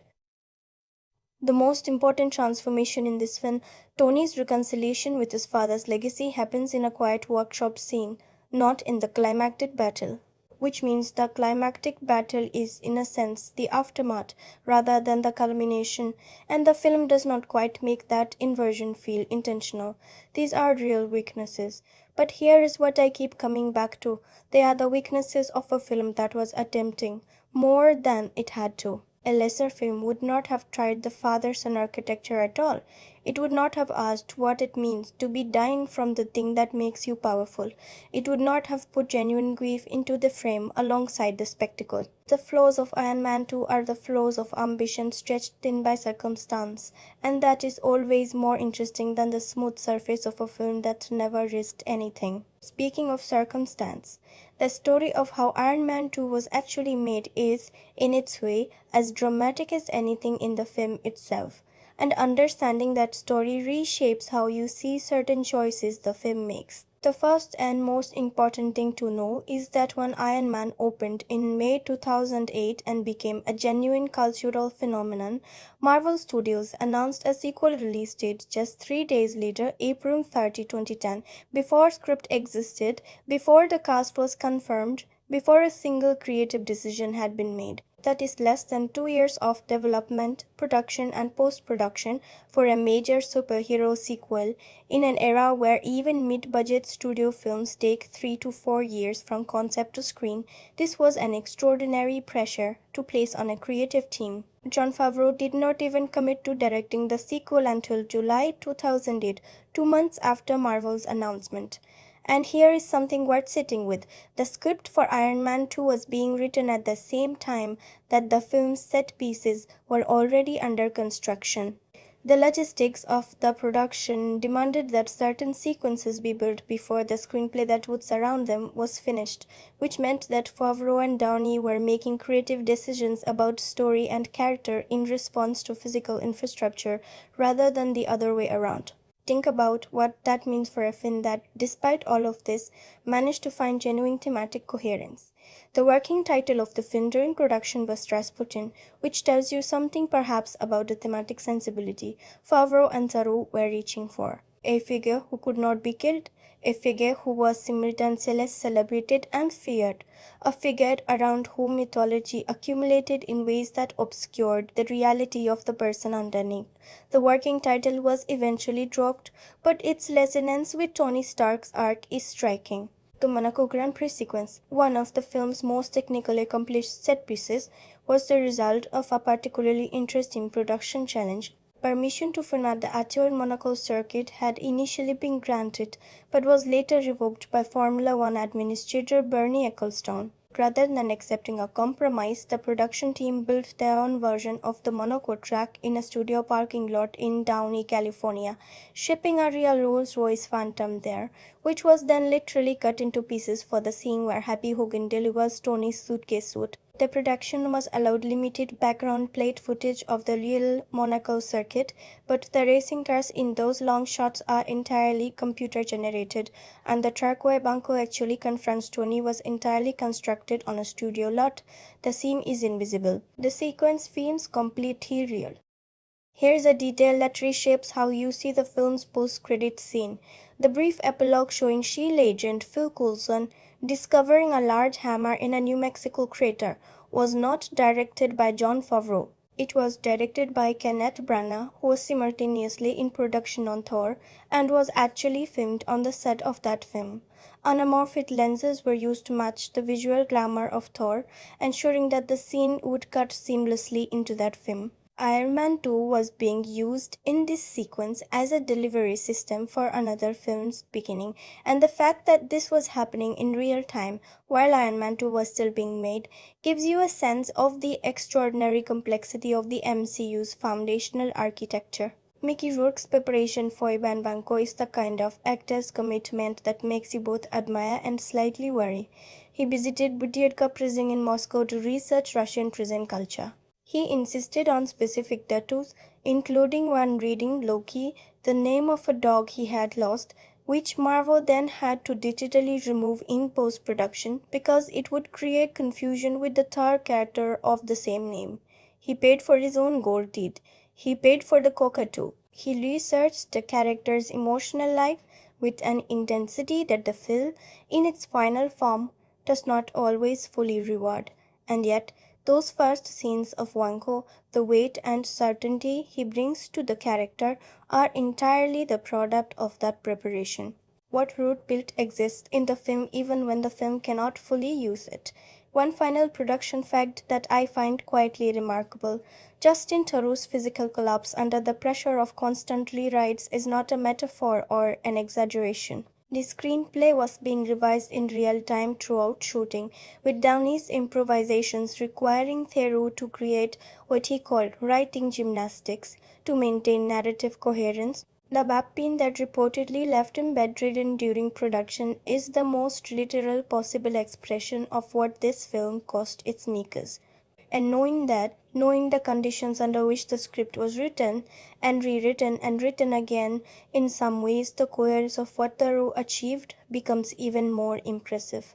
Speaker 2: The most important transformation in this film, Tony's reconciliation with his father's legacy, happens in a quiet workshop scene, not in the climactic battle. Which means the climactic battle is, in a sense, the aftermath rather than the culmination, and the film does not quite make that inversion feel intentional. These are real weaknesses. But here is what I keep coming back to. They are the weaknesses of a film that was attempting more than it had to. A lesser film would not have tried the father-son architecture at all. It would not have asked what it means to be dying from the thing that makes you powerful. It would not have put genuine grief into the frame alongside the spectacle. The flaws of Iron Man 2 are the flaws of ambition stretched thin by circumstance, and that is always more interesting than the smooth surface of a film that never risked anything. Speaking of circumstance, the story of how Iron Man 2 was actually made is, in its way, as dramatic as anything in the film itself, and understanding that story reshapes how you see certain choices the film makes. The first and most important thing to know is that when Iron Man opened in May 2008 and became a genuine cultural phenomenon, Marvel Studios announced a sequel release date just 3 days later, April 30, 2010, before script existed, before the cast was confirmed, before a single creative decision had been made. That is less than 2 years of development, production, and post-production for a major superhero sequel in an era where even mid-budget studio films take 3 to 4 years from concept to screen. This was an extraordinary pressure to place on a creative team. Jon Favreau did not even commit to directing the sequel until July 2008, 2 months after Marvel's announcement. And here is something worth sitting with. The script for Iron Man 2 was being written at the same time that the film's set pieces were already under construction. The logistics of the production demanded that certain sequences be built before the screenplay that would surround them was finished, which meant that Favreau and Downey were making creative decisions about story and character in response to physical infrastructure rather than the other way around. Think about what that means for a film that, despite all of this, managed to find genuine thematic coherence. The working title of the film during production was Rasputin, which tells you something perhaps about the thematic sensibility Favreau and Theroux were reaching for. A figure who could not be killed, a figure who was simultaneously celebrated and feared, a figure around whom mythology accumulated in ways that obscured the reality of the person underneath. The working title was eventually dropped, but its resonance with Tony Stark's arc is striking. The Monaco Grand Prix sequence, one of the film's most technically accomplished set pieces, was the result of a particularly interesting production challenge. Permission to film at the actual Monaco circuit had initially been granted, but was later revoked by Formula One Administrator Bernie Ecclestone. Rather than accepting a compromise, the production team built their own version of the Monaco track in a studio parking lot in Downey, California, shipping a real Rolls-Royce Phantom there, which was then literally cut into pieces for the scene where Happy Hogan delivers Tony's suitcase suit. The production was allowed limited background plate footage of the real Monaco circuit, but the racing cars in those long shots are entirely computer generated, and the track where Vanko actually confronts Tony was entirely constructed on a studio lot. The scene is invisible. The sequence feels completely real. Here's a detail that reshapes how you see the film's post-credits scene. The brief epilogue showing SHIELD agent Phil Coulson discovering a large hammer in a New Mexico crater was not directed by Jon Favreau. It was directed by Kenneth Branagh, who was simultaneously in production on Thor and was actually filmed on the set of that film. Anamorphic lenses were used to match the visual glamour of Thor, ensuring that the scene would cut seamlessly into that film. Iron Man 2 was being used in this sequence as a delivery system for another film's beginning, and the fact that this was happening in real time while Iron Man 2 was still being made gives you a sense of the extraordinary complexity of the MCU's foundational architecture. Mickey Rourke's preparation for Ivan Vanko is the kind of actor's commitment that makes you both admire and slightly worry. He visited Butyrka prison in Moscow to research Russian prison culture. He insisted on specific tattoos, including one reading Loki, the name of a dog he had lost, which Marvo then had to digitally remove in post-production because it would create confusion with the third character of the same name. He paid for his own gold teeth. He paid for the cockatoo. He researched the character's emotional life with an intensity that the film, in its final form, does not always fully reward. And yet, those first scenes of Vanko, the weight and certainty he brings to the character, are entirely the product of that preparation. What root built exists in the film even when the film cannot fully use it. One final production fact that I find quietly remarkable: Justin Theroux's physical collapse under the pressure of constant rewrites is not a metaphor or an exaggeration. The screenplay was being revised in real time throughout shooting, with Downey's improvisations requiring Theroux to create what he called writing gymnastics to maintain narrative coherence. The back pain that reportedly left him bedridden during production is the most literal possible expression of what this film cost its makers. And knowing that, knowing the conditions under which the script was written and rewritten and written again, in some ways the coherence of what Theroux achieved becomes even more impressive.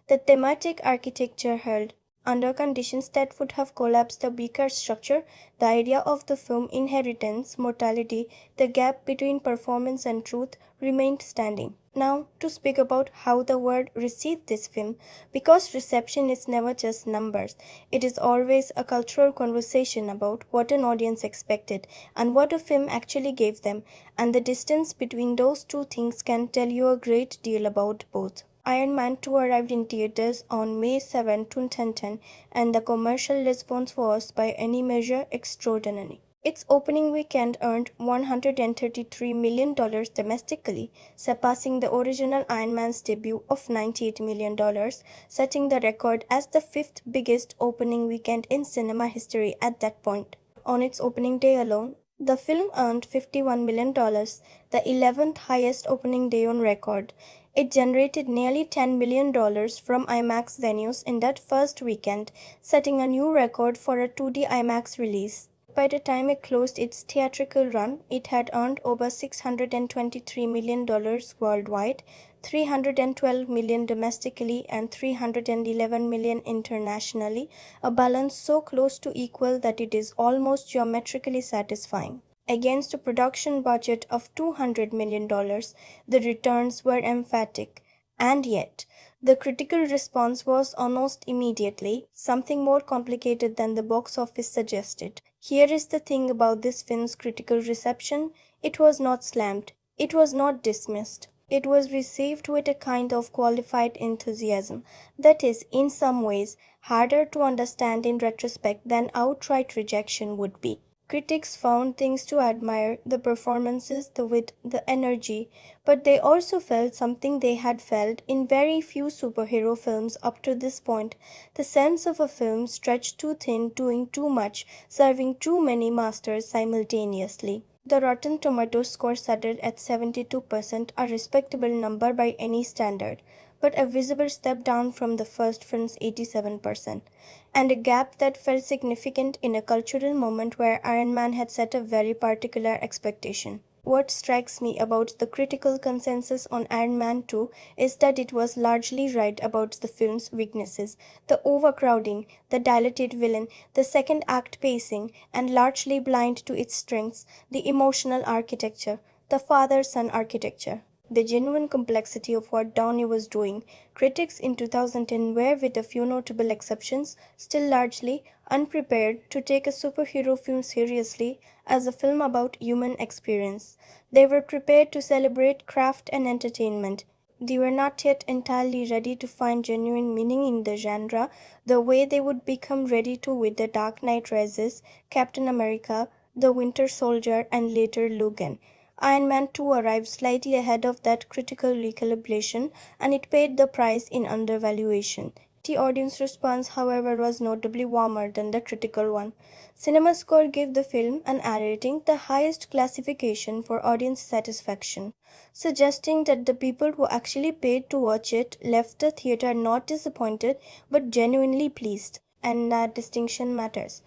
Speaker 2: The thematic architecture held. Under conditions that would have collapsed the weaker structure, the idea of the film inheritance, mortality, the gap between performance and truth remained standing. Now, to speak about how the world received this film, because reception is never just numbers, it is always a cultural conversation about what an audience expected and what a film actually gave them, and the distance between those two things can tell you a great deal about both. Iron Man 2 arrived in theaters on May 7, 2010, and the commercial response was, by any measure, extraordinary. Its opening weekend earned $133 million domestically, surpassing the original Iron Man's debut of $98 million, setting the record as the fifth biggest opening weekend in cinema history at that point. On its opening day alone, the film earned $51 million, the 11th highest opening day on record. It generated nearly $10 million from IMAX venues in that first weekend, setting a new record for a 2D IMAX release. By the time it closed its theatrical run, it had earned over $623 million worldwide, $312 million domestically, and $311 million internationally, a balance so close to equal that it is almost geometrically satisfying. Against a production budget of $200 million, the returns were emphatic. And yet, the critical response was almost immediately something more complicated than the box office suggested. Here is the thing about this film's critical reception: it was not slammed, it was not dismissed. It was received with a kind of qualified enthusiasm that is, in some ways, harder to understand in retrospect than outright rejection would be. Critics found things to admire: the performances, the wit, the energy, but they also felt something they had felt in very few superhero films up to this point: the sense of a film stretched too thin, doing too much, serving too many masters simultaneously. The Rotten Tomatoes score settled at 72%, a respectable number by any standard, but a visible step down from the first film's 87%, and a gap that felt significant in a cultural moment where Iron Man had set a very particular expectation. What strikes me about the critical consensus on Iron Man 2 is that it was largely right about the film's weaknesses: the overcrowding, the dilated villain, the second act pacing, and largely blind to its strengths, the emotional architecture, the father-son architecture, the genuine complexity of what Downey was doing. Critics in 2010 were, with a few notable exceptions, still largely unprepared to take a superhero film seriously as a film about human experience. They were prepared to celebrate craft and entertainment. They were not yet entirely ready to find genuine meaning in the genre, the way they would become ready to with The Dark Knight Rises, Captain America, The Winter Soldier, and later Logan. Iron Man 2 arrived slightly ahead of that critical recalibration, and it paid the price in undervaluation. The audience response, however, was notably warmer than the critical one. CinemaScore gave the film an A rating, the highest classification for audience satisfaction, suggesting that the people who actually paid to watch it left the theater not disappointed but genuinely pleased. And that distinction matters.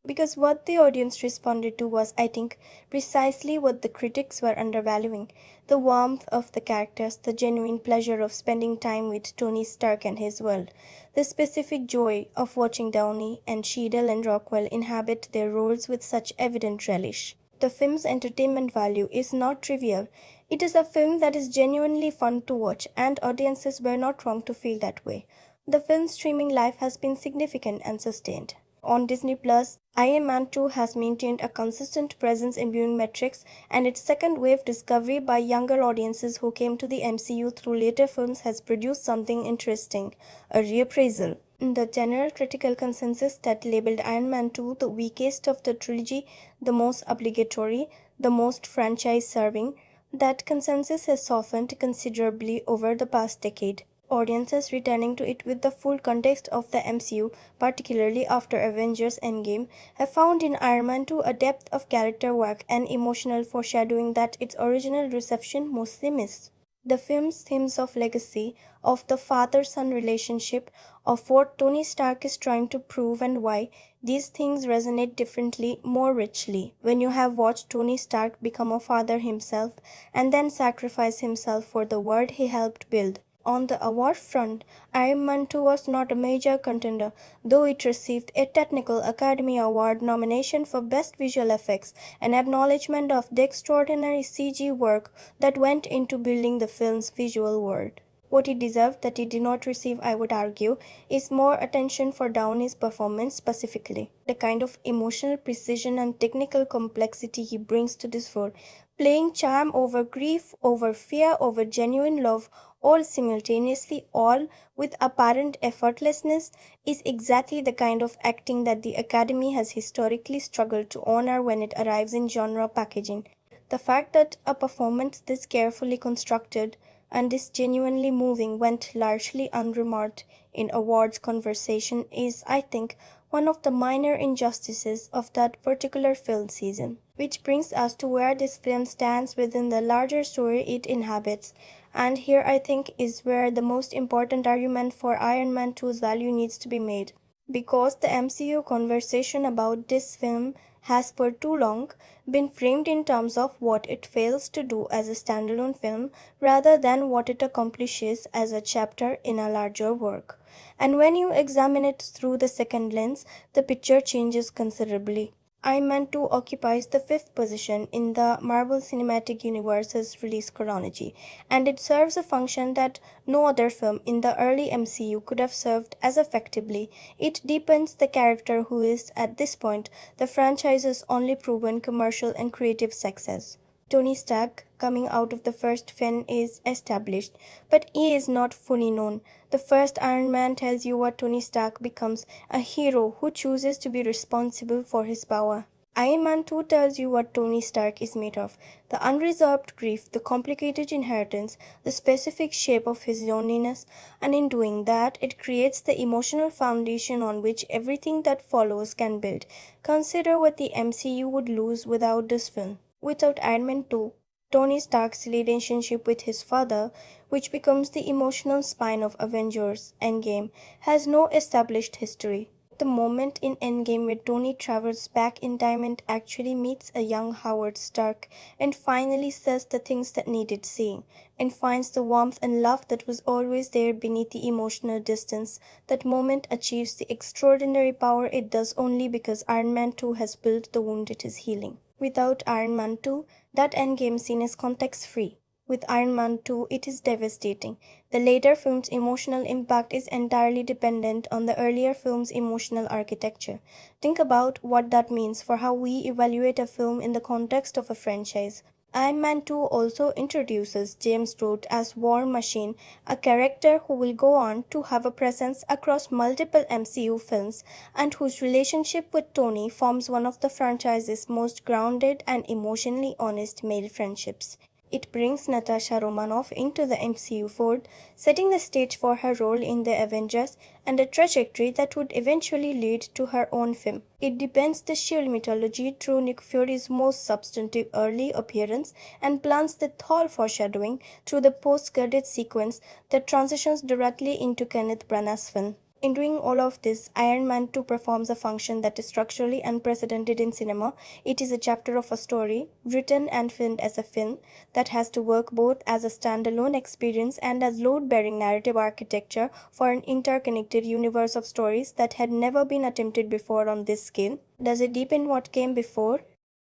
Speaker 2: Because what the audience responded to was, I think, precisely what the critics were undervaluing: the warmth of the characters, the genuine pleasure of spending time with Tony Stark and his world, the specific joy of watching Downey and Cheadle and Rockwell inhabit their roles with such evident relish. The film's entertainment value is not trivial. It is a film that is genuinely fun to watch, and audiences were not wrong to feel that way. The film's streaming life has been significant and sustained. On Disney Plus, Iron Man 2 has maintained a consistent presence in viewing metrics, and its second wave discovery by younger audiences who came to the MCU through later films has produced something interesting: a reappraisal. The general critical consensus that labeled Iron Man 2 the weakest of the trilogy, the most obligatory, the most franchise serving, that consensus has softened considerably over the past decade. Audiences returning to it with the full context of the MCU, particularly after Avengers Endgame, have found in Iron Man 2 a depth of character work and emotional foreshadowing that its original reception mostly missed. The film's themes of legacy, of the father-son relationship, of what Tony Stark is trying to prove and why, these things resonate differently, more richly, when you have watched Tony Stark become a father himself and then sacrifice himself for the world he helped build. On the award front, Iron Man 2 was not a major contender, though it received a Technical Academy Award nomination for Best Visual Effects, an acknowledgement of the extraordinary CG work that went into building the film's visual world. What it deserved that it did not receive, I would argue, is more attention for Downey's performance specifically. The kind of emotional precision and technical complexity he brings to this role, playing charm over grief, over fear, over genuine love, all simultaneously, all with apparent effortlessness, is exactly the kind of acting that the Academy has historically struggled to honor when it arrives in genre packaging. The fact that a performance this carefully constructed and this genuinely moving went largely unremarked in awards conversation is, I think, one of the minor injustices of that particular film season. Which brings us to where this film stands within the larger story it inhabits. And here I think is where the most important argument for Iron Man 2's value needs to be made. Because the MCU conversation about this film has for too long been framed in terms of what it fails to do as a standalone film rather than what it accomplishes as a chapter in a larger work. And when you examine it through the second lens, the picture changes considerably. Iron Man 2 occupies the fifth position in the Marvel Cinematic Universe's release chronology, and it serves a function that no other film in the early MCU could have served as effectively. It deepens the character who is, at this point, the franchise's only proven commercial and creative success. Tony Stark, coming out of the first film, is established, but he is not fully known. The first Iron Man tells you what Tony Stark becomes: a hero who chooses to be responsible for his power. Iron Man 2 tells you what Tony Stark is made of: the unresolved grief, the complicated inheritance, the specific shape of his loneliness, and in doing that, it creates the emotional foundation on which everything that follows can build. Consider what the MCU would lose without this film. Without Iron Man 2, Tony Stark's relationship with his father, which becomes the emotional spine of Avengers Endgame, has no established history. The moment in Endgame where Tony travels back in time and actually meets a young Howard Stark and finally says the things that needed saying, and finds the warmth and love that was always there beneath the emotional distance, that moment achieves the extraordinary power it does only because Iron Man 2 has built the wound it is healing. Without Iron Man 2, that endgame scene is context-free. With Iron Man 2, it is devastating. The later film's emotional impact is entirely dependent on the earlier film's emotional architecture. Think about what that means for how we evaluate a film in the context of a franchise. Iron Man 2 also introduces James Root as War Machine, a character who will go on to have a presence across multiple MCU films and whose relationship with Tony forms one of the franchise's most grounded and emotionally honest male friendships. It brings Natasha Romanoff into the MCU fold, setting the stage for her role in the Avengers and a trajectory that would eventually lead to her own film. It deepens the Shield mythology through Nick Fury's most substantive early appearance and plants the Thor foreshadowing through the post-credits sequence that transitions directly into Kenneth Branagh's film. In doing all of this, Iron Man 2 performs a function that is structurally unprecedented in cinema. It is a chapter of a story, written and filmed as a film, that has to work both as a standalone experience and as load-bearing narrative architecture for an interconnected universe of stories that had never been attempted before on this scale. Does it deepen what came before?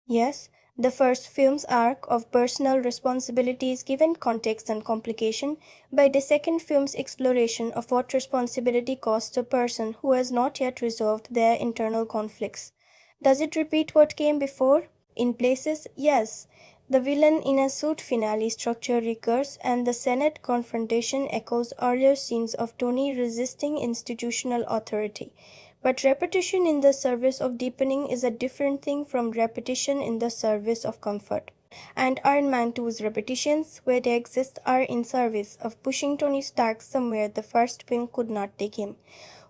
Speaker 2: Yes. The first film's arc of personal responsibility is given context and complication by the second film's exploration of what responsibility costs a person who has not yet resolved their internal conflicts. Does it repeat what came before? In places, yes. The villain in a suit finale structure recurs, and the Senate confrontation echoes earlier scenes of Tony resisting institutional authority. But repetition in the service of deepening is a different thing from repetition in the service of comfort. And Iron Man 2's repetitions, where they exist, are in service of pushing Tony Stark somewhere the first film could not take him.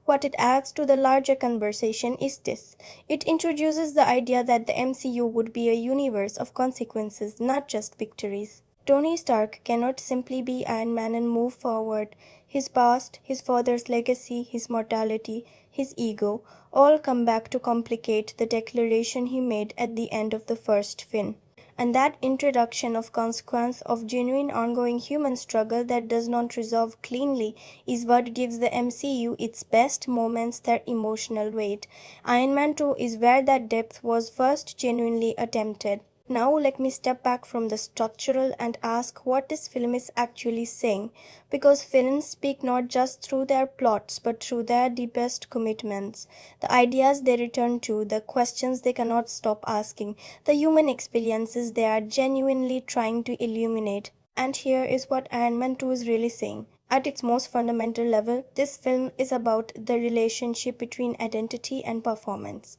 Speaker 2: What it adds to the larger conversation is this. It introduces the idea that the MCU would be a universe of consequences, not just victories. Tony Stark cannot simply be Iron Man and move forward. His past, his father's legacy, his mortality, his ego, all come back to complicate the declaration he made at the end of the first film. And that introduction of consequence of genuine ongoing human struggle that does not resolve cleanly is what gives the MCU its best moments, their emotional weight. Iron Man 2 is where that depth was first genuinely attempted. Now let me step back from the structural and ask what this film is actually saying, because films speak not just through their plots but through their deepest commitments, the ideas they return to, the questions they cannot stop asking, the human experiences they are genuinely trying to illuminate. And here is what Iron Man 2 is really saying. At its most fundamental level, this film is about the relationship between identity and performance,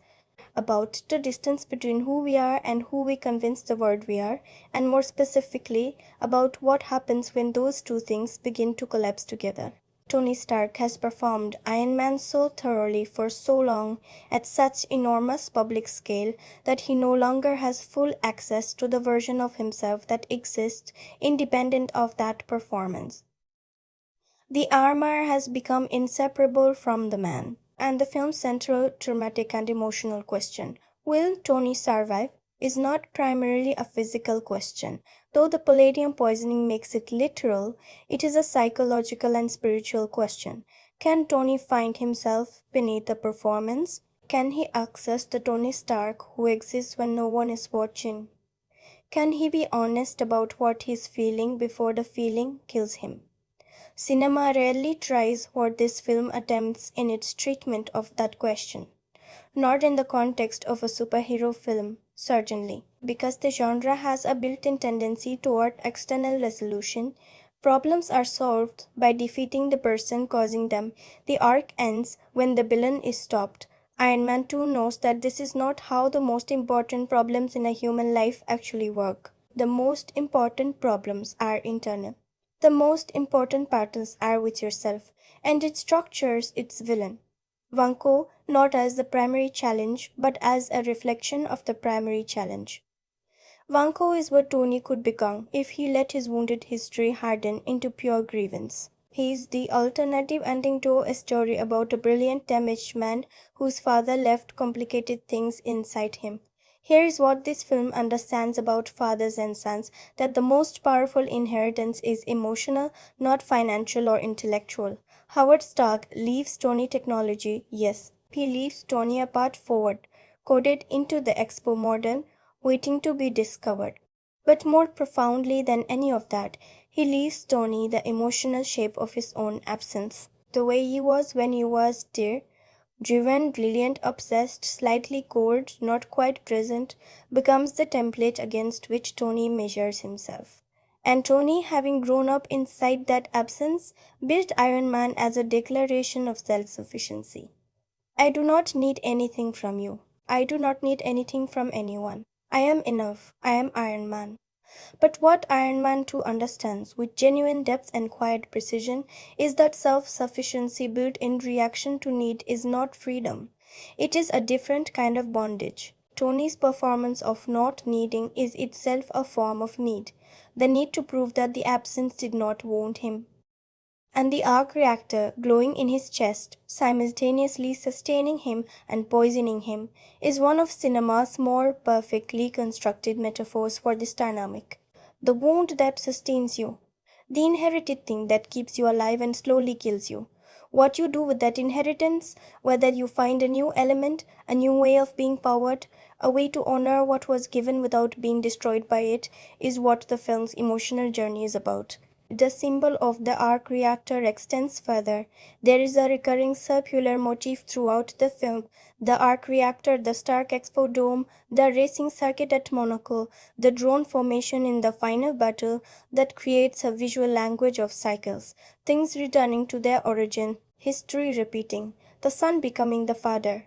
Speaker 2: about the distance between who we are and who we convince the world we are, and more specifically, about what happens when those two things begin to collapse together. Tony Stark has performed Iron Man so thoroughly for so long at such enormous public scale that he no longer has full access to the version of himself that exists independent of that performance. The armor has become inseparable from the man, and the film's central dramatic and emotional question, will Tony survive, is not primarily a physical question. Though the palladium poisoning makes it literal, it is a psychological and spiritual question. Can Tony find himself beneath the performance? Can he access the Tony Stark who exists when no one is watching? Can he be honest about what he's feeling before the feeling kills him? Cinema rarely tries what this film attempts in its treatment of that question. Not in the context of a superhero film, certainly, because the genre has a built-in tendency toward external resolution. Problems are solved by defeating the person causing them. The arc ends when the villain is stopped. Iron Man 2 knows that this is not how the most important problems in a human life actually work. The most important problems are internal. The most important battles are with yourself, and it structures its villain, Vanko, not as the primary challenge, but as a reflection of the primary challenge. Vanko is what Tony could become if he let his wounded history harden into pure grievance. He is the alternative ending to a story about a brilliant damaged man whose father left complicated things inside him. Here is what this film understands about fathers and sons, that the most powerful inheritance is emotional, not financial or intellectual. Howard Stark leaves Tony technology, yes. He leaves Tony a path forward, coded into the Expo model, waiting to be discovered. But more profoundly than any of that, he leaves Tony the emotional shape of his own absence. The way he was when he was there, driven, brilliant, obsessed, slightly cold, not quite present, becomes the template against which Tony measures himself. And Tony, having grown up inside that absence, built Iron Man as a declaration of self-sufficiency. I do not need anything from you. I do not need anything from anyone. I am enough. I am Iron Man. But what Iron Man 2 understands with genuine depth and quiet precision is that self-sufficiency built in reaction to need is not freedom. It is a different kind of bondage. Tony's performance of not needing is itself a form of need, the need to prove that the absence did not wound him. And the arc reactor glowing in his chest, simultaneously sustaining him and poisoning him, is one of cinema's more perfectly constructed metaphors for this dynamic. The wound that sustains you, the inherited thing that keeps you alive and slowly kills you. What you do with that inheritance, whether you find a new element, a new way of being powered, a way to honor what was given without being destroyed by it, is what the film's emotional journey is about. The symbol of the arc reactor extends further. There is a recurring circular motif throughout the film. The arc reactor, the Stark Expo dome, the racing circuit at Monaco, the drone formation in the final battle that creates a visual language of cycles, things returning to their origin, history repeating, the son becoming the father,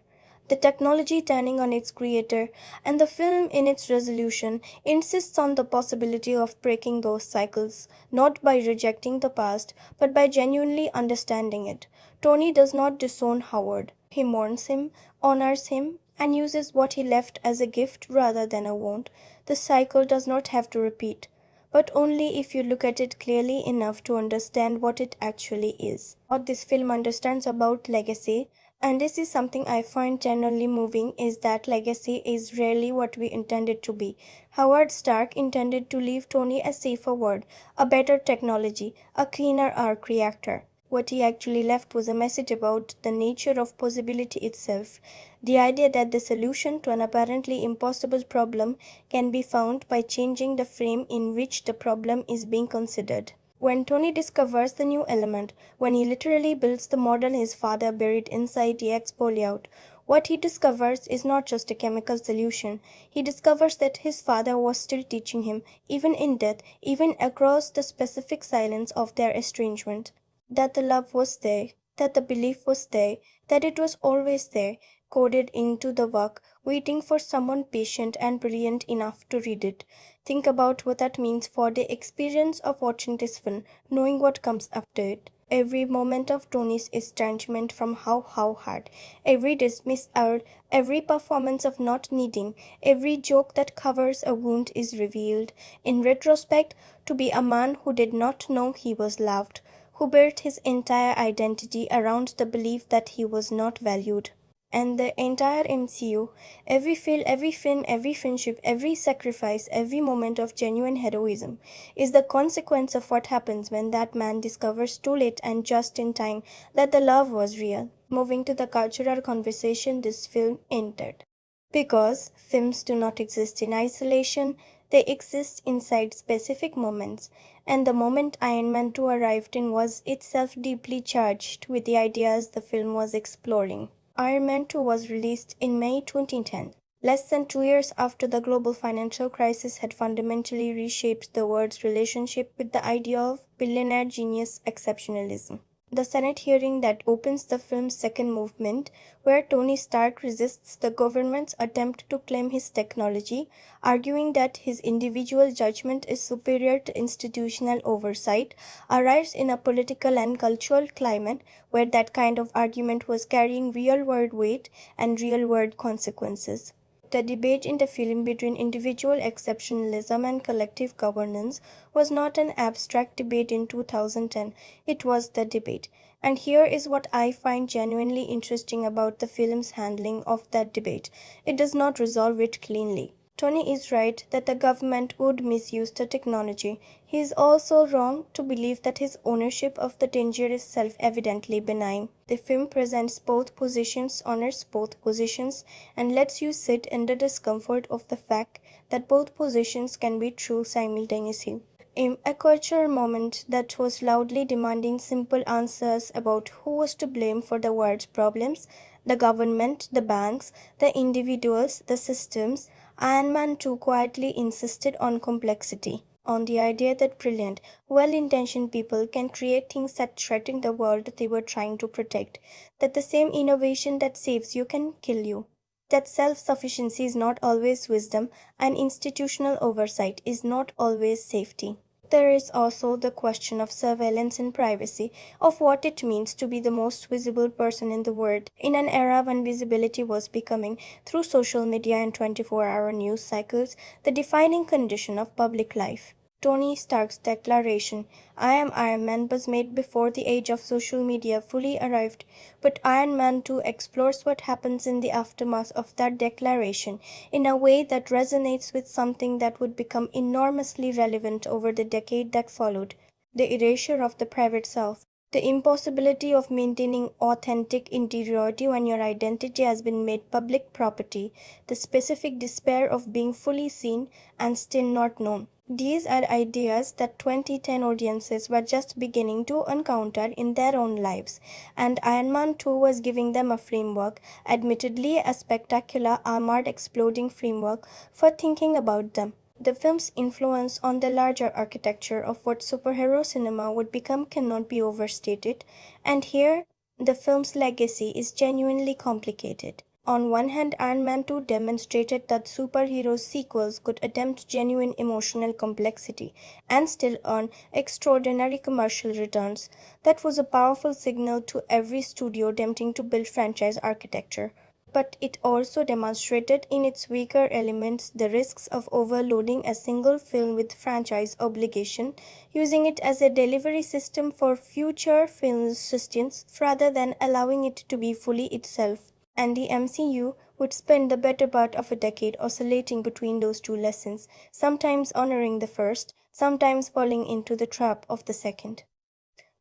Speaker 2: the technology turning on its creator, and the film in its resolution insists on the possibility of breaking those cycles, not by rejecting the past, but by genuinely understanding it. Tony does not disown Howard. He mourns him, honors him, and uses what he left as a gift rather than a wound. The cycle does not have to repeat, but only if you look at it clearly enough to understand what it actually is. What this film understands about legacy, and this is something I find genuinely moving, is that legacy is rarely what we intend it to be. Howard Stark intended to leave Tony a safer world, a better technology, a cleaner arc reactor. What he actually left was a message about the nature of possibility itself, the idea that the solution to an apparently impossible problem can be found by changing the frame in which the problem is being considered. When Tony discovers the new element, when he literally builds the model his father buried inside the expo layout, what he discovers is not just a chemical solution. He discovers that his father was still teaching him, even in death, even across the specific silence of their estrangement, that the love was there, that the belief was there, that it was always there, coded into the work, waiting for someone patient and brilliant enough to read it. Think about what that means for the experience of watching this film, knowing what comes after it. Every moment of Tony's estrangement from how hard, every dismissed hour, every performance of not needing, every joke that covers a wound is revealed, in retrospect, to be a man who did not know he was loved, who built his entire identity around the belief that he was not valued. And the entire MCU, every film, every friendship, every sacrifice, every moment of genuine heroism, is the consequence of what happens when that man discovers too late and just in time that the love was real. Moving to the cultural conversation this film entered. Because films do not exist in isolation, they exist inside specific moments, and the moment Iron Man 2 arrived in was itself deeply charged with the ideas the film was exploring. Iron Man 2 was released in May 2010, less than 2 years after the global financial crisis had fundamentally reshaped the world's relationship with the idea of billionaire genius exceptionalism. The Senate hearing that opens the film's second movement, where Tony Stark resists the government's attempt to claim his technology, arguing that his individual judgment is superior to institutional oversight, arrives in a political and cultural climate where that kind of argument was carrying real-world weight and real-world consequences. The debate in the film between individual exceptionalism and collective governance was not an abstract debate in 2010, it was the debate. And here is what I find genuinely interesting about the film's handling of that debate. It does not resolve it cleanly. Tony is right that the government would misuse the technology. He is also wrong to believe that his ownership of the danger is self-evidently benign. The film presents both positions, honors both positions, and lets you sit in the discomfort of the fact that both positions can be true simultaneously. In a cultural moment that was loudly demanding simple answers about who was to blame for the world's problems, the government, the banks, the individuals, the systems, Iron Man 2 quietly insisted on complexity, on the idea that brilliant, well-intentioned people can create things that threaten the world they were trying to protect, that the same innovation that saves you can kill you, that self-sufficiency is not always wisdom and institutional oversight is not always safety. There is also the question of surveillance and privacy, of what it means to be the most visible person in the world in an era when visibility was becoming, through social media and 24-hour news cycles, the defining condition of public life. Tony Stark's declaration, "I am Iron Man," was made before the age of social media fully arrived, but Iron Man 2 explores what happens in the aftermath of that declaration in a way that resonates with something that would become enormously relevant over the decade that followed: the erasure of the private self. The impossibility of maintaining authentic interiority when your identity has been made public property, the specific despair of being fully seen and still not known. These are ideas that 2010 audiences were just beginning to encounter in their own lives, and Iron Man 2 was giving them a framework, admittedly a spectacular, armored, exploding framework, for thinking about them. The film's influence on the larger architecture of what superhero cinema would become cannot be overstated, and here the film's legacy is genuinely complicated. On one hand, Iron Man 2 demonstrated that superhero sequels could attempt genuine emotional complexity and still earn extraordinary commercial returns. That was a powerful signal to every studio attempting to build franchise architecture. But it also demonstrated in its weaker elements the risks of overloading a single film with franchise obligation, using it as a delivery system for future film sustenance rather than allowing it to be fully itself. And the MCU would spend the better part of a decade oscillating between those two lessons, sometimes honoring the first, sometimes falling into the trap of the second.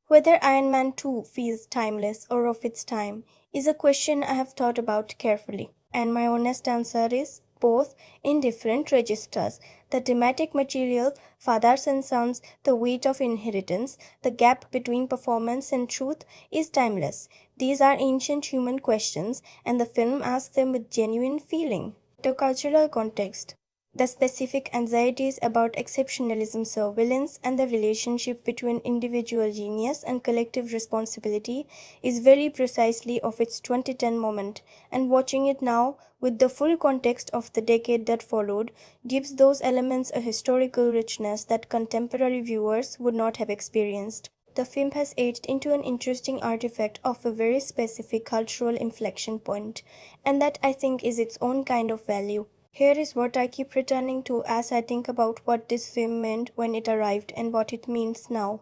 Speaker 2: Whether Iron Man 2 feels timeless or of its time is a question I have thought about carefully, and my honest answer is both, in different registers. The thematic material, fathers and sons, the weight of inheritance, the gap between performance and truth, is timeless. These are ancient human questions, and the film asks them with genuine feeling. The cultural context, the specific anxieties about exceptionalism, surveillance, and the relationship between individual genius and collective responsibility is very precisely of its 2010 moment, and watching it now, with the full context of the decade that followed, gives those elements a historical richness that contemporary viewers would not have experienced. The film has aged into an interesting artifact of a very specific cultural inflection point, and that I think is its own kind of value. Here is what I keep returning to as I think about what this film meant when it arrived and what it means now.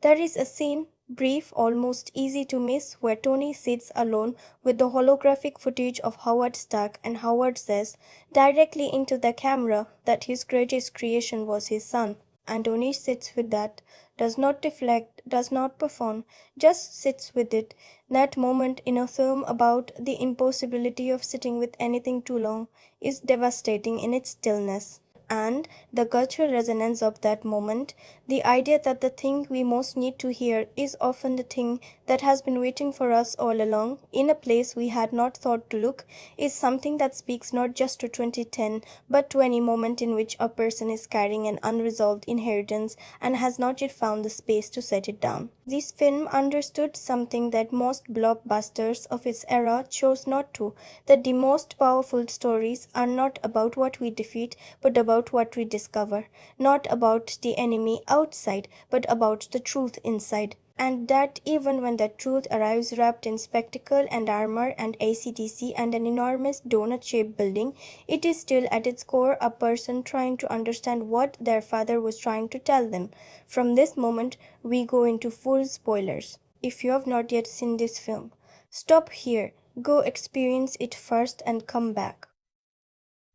Speaker 2: There is a scene, brief, almost easy to miss, where Tony sits alone with the holographic footage of Howard Stark, and Howard says directly into the camera that his greatest creation was his son. And Tony sits with that, does not deflect, does not perform, just sits with it. That moment in a film about the impossibility of sitting with anything too long is devastating in its stillness. And the cultural resonance of that moment, the idea that the thing we most need to hear is often the thing that has been waiting for us all along, in a place we had not thought to look, is something that speaks not just to 2010, but to any moment in which a person is carrying an unresolved inheritance and has not yet found the space to set it down. This film understood something that most blockbusters of its era chose not to, that the most powerful stories are not about what we defeat, but about what we discover, not about the enemy outside, but about the truth inside. And that even when that truth arrives wrapped in spectacle and armor and ACDC and an enormous donut-shaped building, it is still at its core a person trying to understand what their father was trying to tell them. From this moment, we go into full spoilers. If you have not yet seen this film, stop here, go experience it first and come back.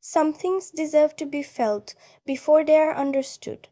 Speaker 2: Some things deserve to be felt before they are understood.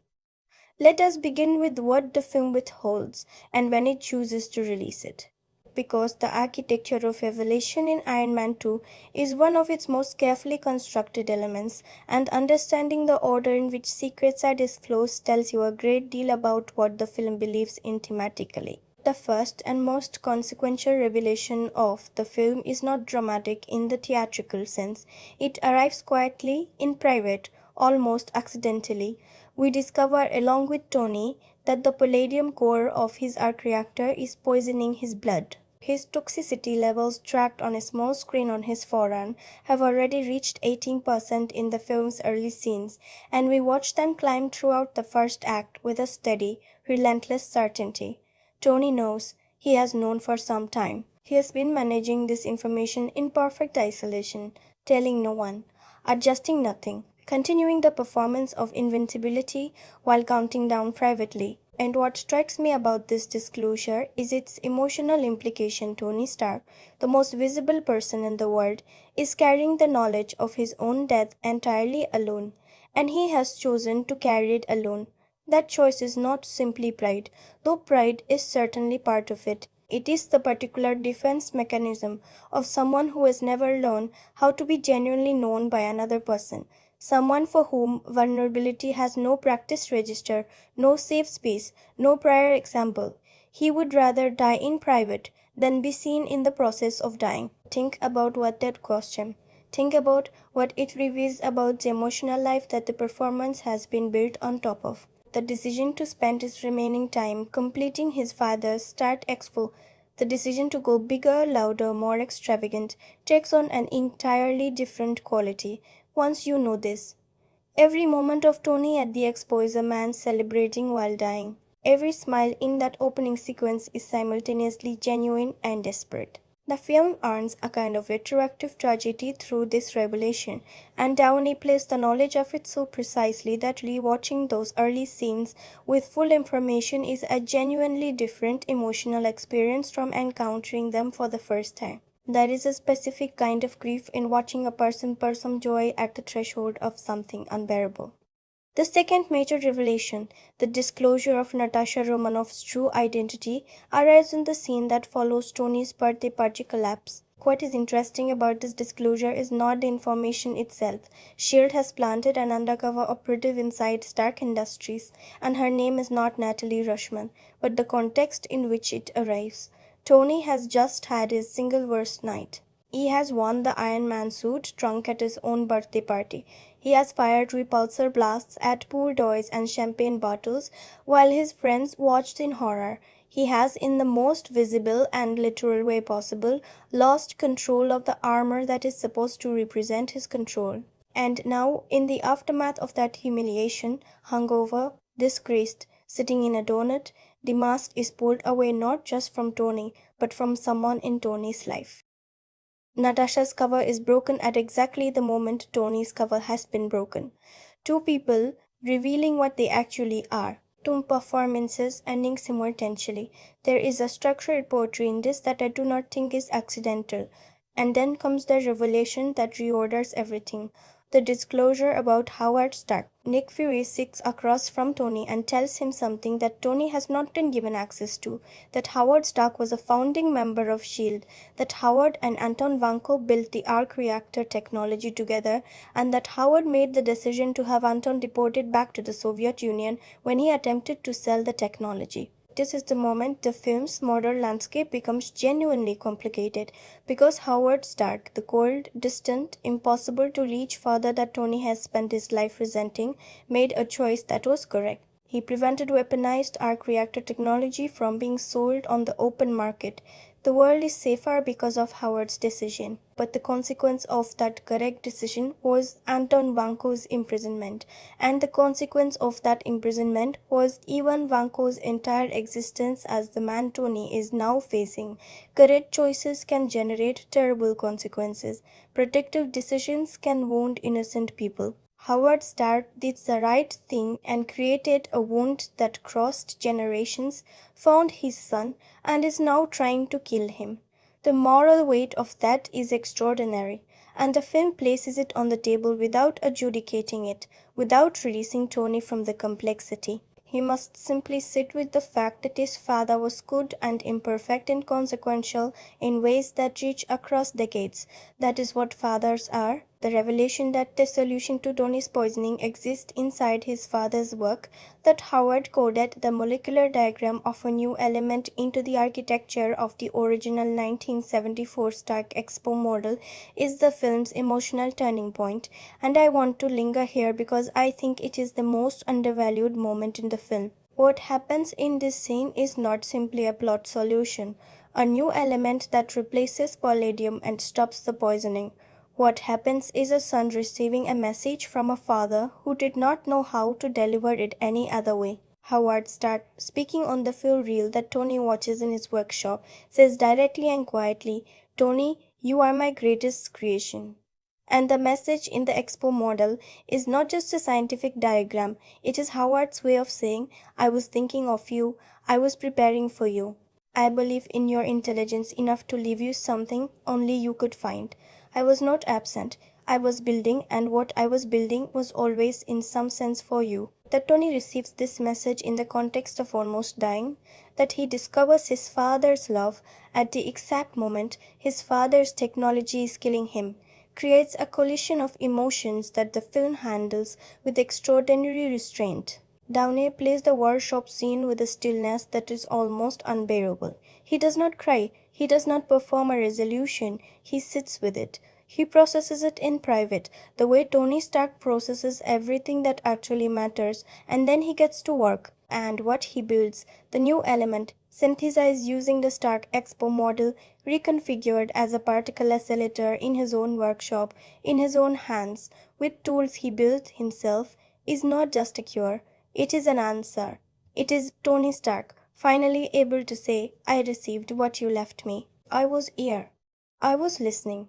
Speaker 2: Let us begin with what the film withholds and when it chooses to release it. Because the architecture of revelation in Iron Man 2 is one of its most carefully constructed elements, and understanding the order in which secrets are disclosed tells you a great deal about what the film believes in thematically. The first and most consequential revelation of the film is not dramatic in the theatrical sense. It arrives quietly, in private, almost accidentally. We discover, along with Tony, that the palladium core of his arc reactor is poisoning his blood. His toxicity levels tracked on a small screen on his forearm have already reached 18% in the film's early scenes, and we watch them climb throughout the first act with a steady, relentless certainty. Tony knows. He has known for some time. He has been managing this information in perfect isolation, telling no one, adjusting nothing, continuing the performance of invincibility while counting down privately. And what strikes me about this disclosure is its emotional implication. Tony Stark, the most visible person in the world, is carrying the knowledge of his own death entirely alone, and he has chosen to carry it alone. That choice is not simply pride, though pride is certainly part of it. It is the particular defense mechanism of someone who has never learned how to be genuinely known by another person, someone for whom vulnerability has no practice register, no safe space, no prior example. He would rather die in private than be seen in the process of dying. Think about what that cost him. Think about what it reveals about the emotional life that the performance has been built on top of. The decision to spend his remaining time completing his father's Start Expo, the decision to go bigger, louder, more extravagant, takes on an entirely different quality once you know this. Every moment of Tony at the expo is a man celebrating while dying. Every smile in that opening sequence is simultaneously genuine and desperate. The film earns a kind of retroactive tragedy through this revelation, and Downey plays the knowledge of it so precisely that rewatching those early scenes with full information is a genuinely different emotional experience from encountering them for the first time. There is a specific kind of grief in watching a person pursue joy at the threshold of something unbearable. The second major revelation, the disclosure of Natasha Romanoff's true identity, arrives in the scene that follows Tony's birthday party collapse. What is interesting about this disclosure is not the information itself. SHIELD has planted an undercover operative inside Stark Industries, and her name is not Natalie Rushman, but the context in which it arrives. Tony has just had his single worst night. He has worn the Iron Man suit drunk at his own birthday party. He has fired repulsor blasts at poor toys and champagne bottles while his friends watched in horror. He has, in the most visible and literal way possible, lost control of the armor that is supposed to represent his control. And now, in the aftermath of that humiliation, hungover, disgraced, sitting in a donut, the mask is pulled away not just from Tony, but from someone in Tony's life. Natasha's cover is broken at exactly the moment Tony's cover has been broken. Two people revealing what they actually are. Two performances ending simultaneously. There is a structured poetry in this that I do not think is accidental. And then comes the revelation that reorders everything. The disclosure about Howard Stark. Nick Fury sits across from Tony and tells him something that Tony has not been given access to, that Howard Stark was a founding member of SHIELD, that Howard and Anton Vanko built the arc reactor technology together, and that Howard made the decision to have Anton deported back to the Soviet Union when he attempted to sell the technology. This is the moment the film's modern landscape becomes genuinely complicated, because Howard Stark, the cold, distant, impossible to reach father that Tony has spent his life resenting, made a choice that was correct. He prevented weaponized arc reactor technology from being sold on the open market. The world is safer because of Howard's decision. But the consequence of that correct decision was Anton Vanko's imprisonment. And the consequence of that imprisonment was Ivan Vanko's entire existence as the man Tony is now facing. Correct choices can generate terrible consequences. Protective decisions can wound innocent people. Howard Stark did the right thing and created a wound that crossed generations, found his son, and is now trying to kill him. The moral weight of that is extraordinary, and the film places it on the table without adjudicating it, without releasing Tony from the complexity. He must simply sit with the fact that his father was good and imperfect and consequential in ways that reach across decades. That is what fathers are. The revelation that the solution to Tony's poisoning exists inside his father's work, that Howard coded the molecular diagram of a new element into the architecture of the original 1974 Stark Expo model, is the film's emotional turning point, and I want to linger here because I think it is the most undervalued moment in the film. What happens in this scene is not simply a plot solution. a new element that replaces palladium and stops the poisoning. What happens is a son receiving a message from a father who did not know how to deliver it any other way. Howard Stark, speaking on the full reel that Tony watches in his workshop, says directly and quietly, "Tony, you are my greatest creation." And the message in the expo model is not just a scientific diagram, it is Howard's way of saying, "I was thinking of you, I was preparing for you. I believe in your intelligence enough to leave you something only you could find. I was not absent, I was building, and what I was building was always in some sense for you." That Tony receives this message in the context of almost dying, that he discovers his father's love at the exact moment his father's technology is killing him, creates a collision of emotions that the film handles with extraordinary restraint. Downey plays the workshop scene with a stillness that is almost unbearable. He does not cry, he does not perform a resolution, he sits with it. He processes it in private, the way Tony Stark processes everything that actually matters, and then he gets to work. And what he builds, the new element, synthesized using the Stark Expo model, reconfigured as a particle accelerator in his own workshop, in his own hands, with tools he built himself, is not just a cure, it is an answer. It is Tony Stark, finally able to say, "I received what you left me. I was here. I was listening.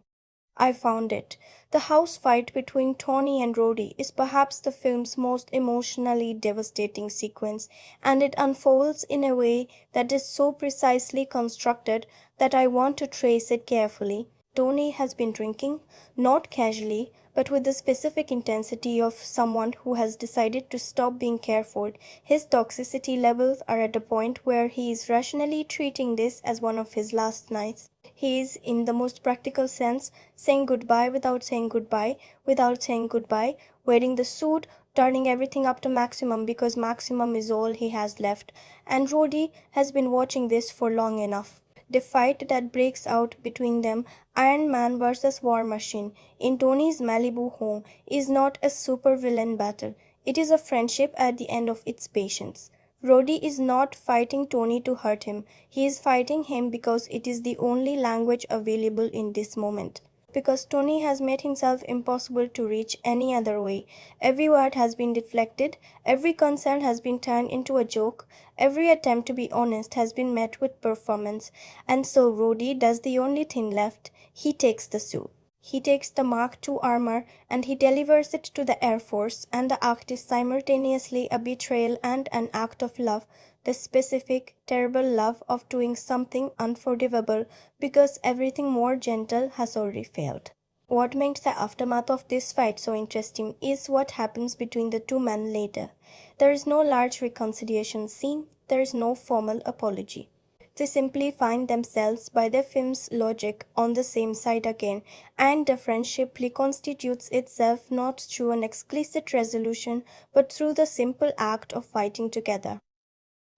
Speaker 2: I found it." The house fight between Tony and Rhodey is perhaps the film's most emotionally devastating sequence, and it unfolds in a way that is so precisely constructed that I want to trace it carefully. Tony has been drinking, not casually, but with the specific intensity of someone who has decided to stop being careful. His toxicity levels are at a point where he is rationally treating this as one of his last nights. He is, in the most practical sense, saying goodbye without saying goodbye, without saying goodbye, wearing the suit, turning everything up to maximum because maximum is all he has left. And Rhodey has been watching this for long enough. The fight that breaks out between them, Iron Man versus War Machine, in Tony's Malibu home, is not a supervillain battle. It is a friendship at the end of its patience. Rhodey is not fighting Tony to hurt him. He is fighting him because it is the only language available in this moment. Because Tony has made himself impossible to reach any other way. Every word has been deflected, every concern has been turned into a joke, every attempt to be honest has been met with performance, and so Rhodey does the only thing left. He takes the suit. He takes the Mark II armor and he delivers it to the Air Force, and the act is simultaneously a betrayal and an act of love, the specific, terrible love of doing something unforgivable because everything more gentle has already failed. What makes the aftermath of this fight so interesting is what happens between the two men later. There is no large reconciliation scene, there is no formal apology. They simply find themselves, by the film's logic, on the same side again, and the friendship reconstitutes itself not through an explicit resolution, but through the simple act of fighting together,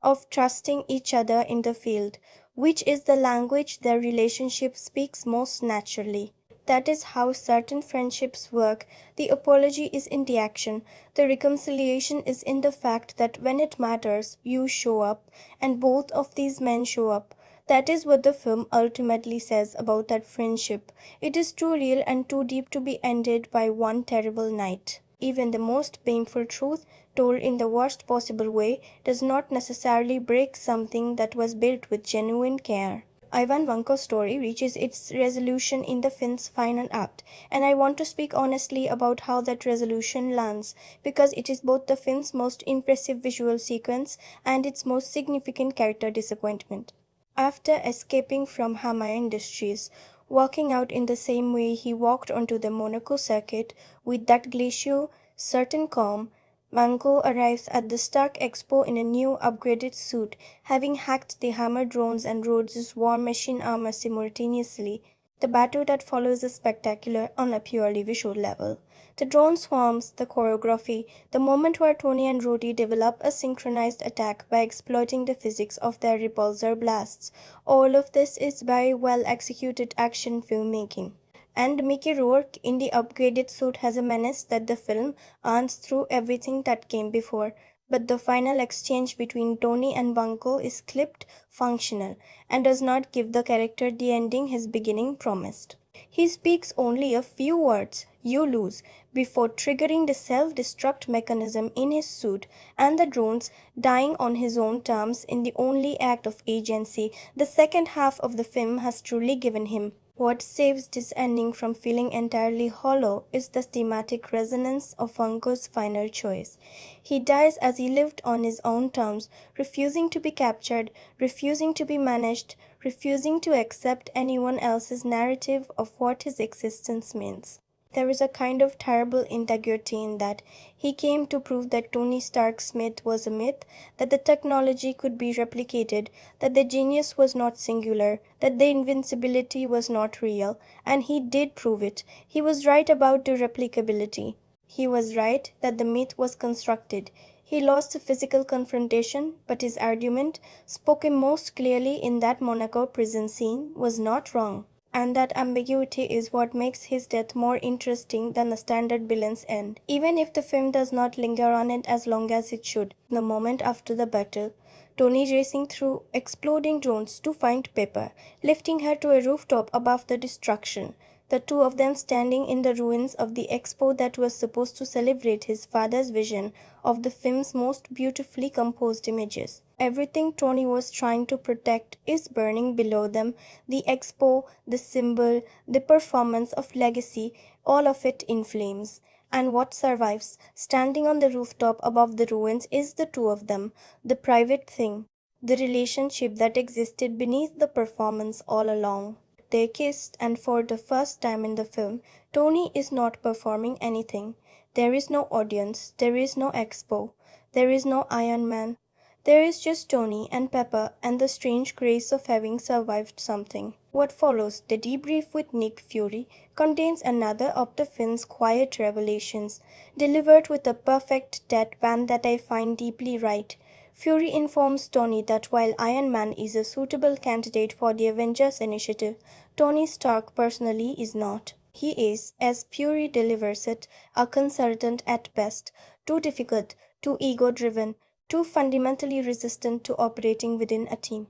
Speaker 2: of trusting each other in the field, which is the language their relationship speaks most naturally. That is how certain friendships work. The apology is in the action. The reconciliation is in the fact that when it matters, you show up, and both of these men show up. That is what the film ultimately says about that friendship. It is too real and too deep to be ended by one terrible night. Even the most painful truth, told in the worst possible way, does not necessarily break something that was built with genuine care. Ivan Vanko's story reaches its resolution in the film's final act, and I want to speak honestly about how that resolution lands, because it is both the film's most impressive visual sequence and its most significant character disappointment. After escaping from Hammer Industries, walking out in the same way he walked onto the Monaco circuit, with that glacial, certain calm, Vanko arrives at the Stark Expo in a new, upgraded suit, having hacked the Hammer drones and Rhodes' War Machine armor simultaneously. The battle that follows is spectacular on a purely visual level. The drone swarms, the choreography, the moment where Tony and Rhodey develop a synchronized attack by exploiting the physics of their repulsor blasts, all of this is very well executed action filmmaking. And Mickey Rourke in the upgraded suit has a menace that the film earns through everything that came before. But the final exchange between Tony and Vanko is clipped, functional, and does not give the character the ending his beginning promised. He speaks only a few words, "you lose," before triggering the self-destruct mechanism in his suit and the drones dying on his own terms in the only act of agency the second half of the film has truly given him. What saves this ending from feeling entirely hollow is the thematic resonance of Vanko's final choice. He dies as he lived on his own terms, refusing to be captured, refusing to be managed, refusing to accept anyone else's narrative of what his existence means. There is a kind of terrible integrity in that. He came to prove that Tony Stark's myth was a myth, that the technology could be replicated, that the genius was not singular, that the invincibility was not real, and he did prove it. He was right about the replicability. He was right that the myth was constructed. He lost the physical confrontation, but his argument, spoken most clearly in that Monaco prison scene, was not wrong. And that ambiguity is what makes his death more interesting than a standard villain's end. Even if the film does not linger on it as long as it should, the moment after the battle, Tony racing through exploding drones to find Pepper, lifting her to a rooftop above the destruction, the two of them standing in the ruins of the expo that was supposed to celebrate his father's vision of the film's most beautifully composed images. Everything Tony was trying to protect is burning below them, the expo, the symbol, the performance of legacy, all of it in flames. And what survives, standing on the rooftop above the ruins, is the two of them, the private thing, the relationship that existed beneath the performance all along. They kissed, and for the first time in the film, Tony is not performing anything. There is no audience, there is no expo, there is no Iron Man. There is just Tony and Pepper and the strange grace of having survived something. What follows, the debrief with Nick Fury, contains another of the film's quiet revelations, delivered with a perfect deadpan that I find deeply right. Fury informs Tony that while Iron Man is a suitable candidate for the Avengers Initiative, Tony Stark personally is not. He is, as Fury delivers it, a consultant at best, too difficult, too ego-driven, too fundamentally resistant to operating within a team.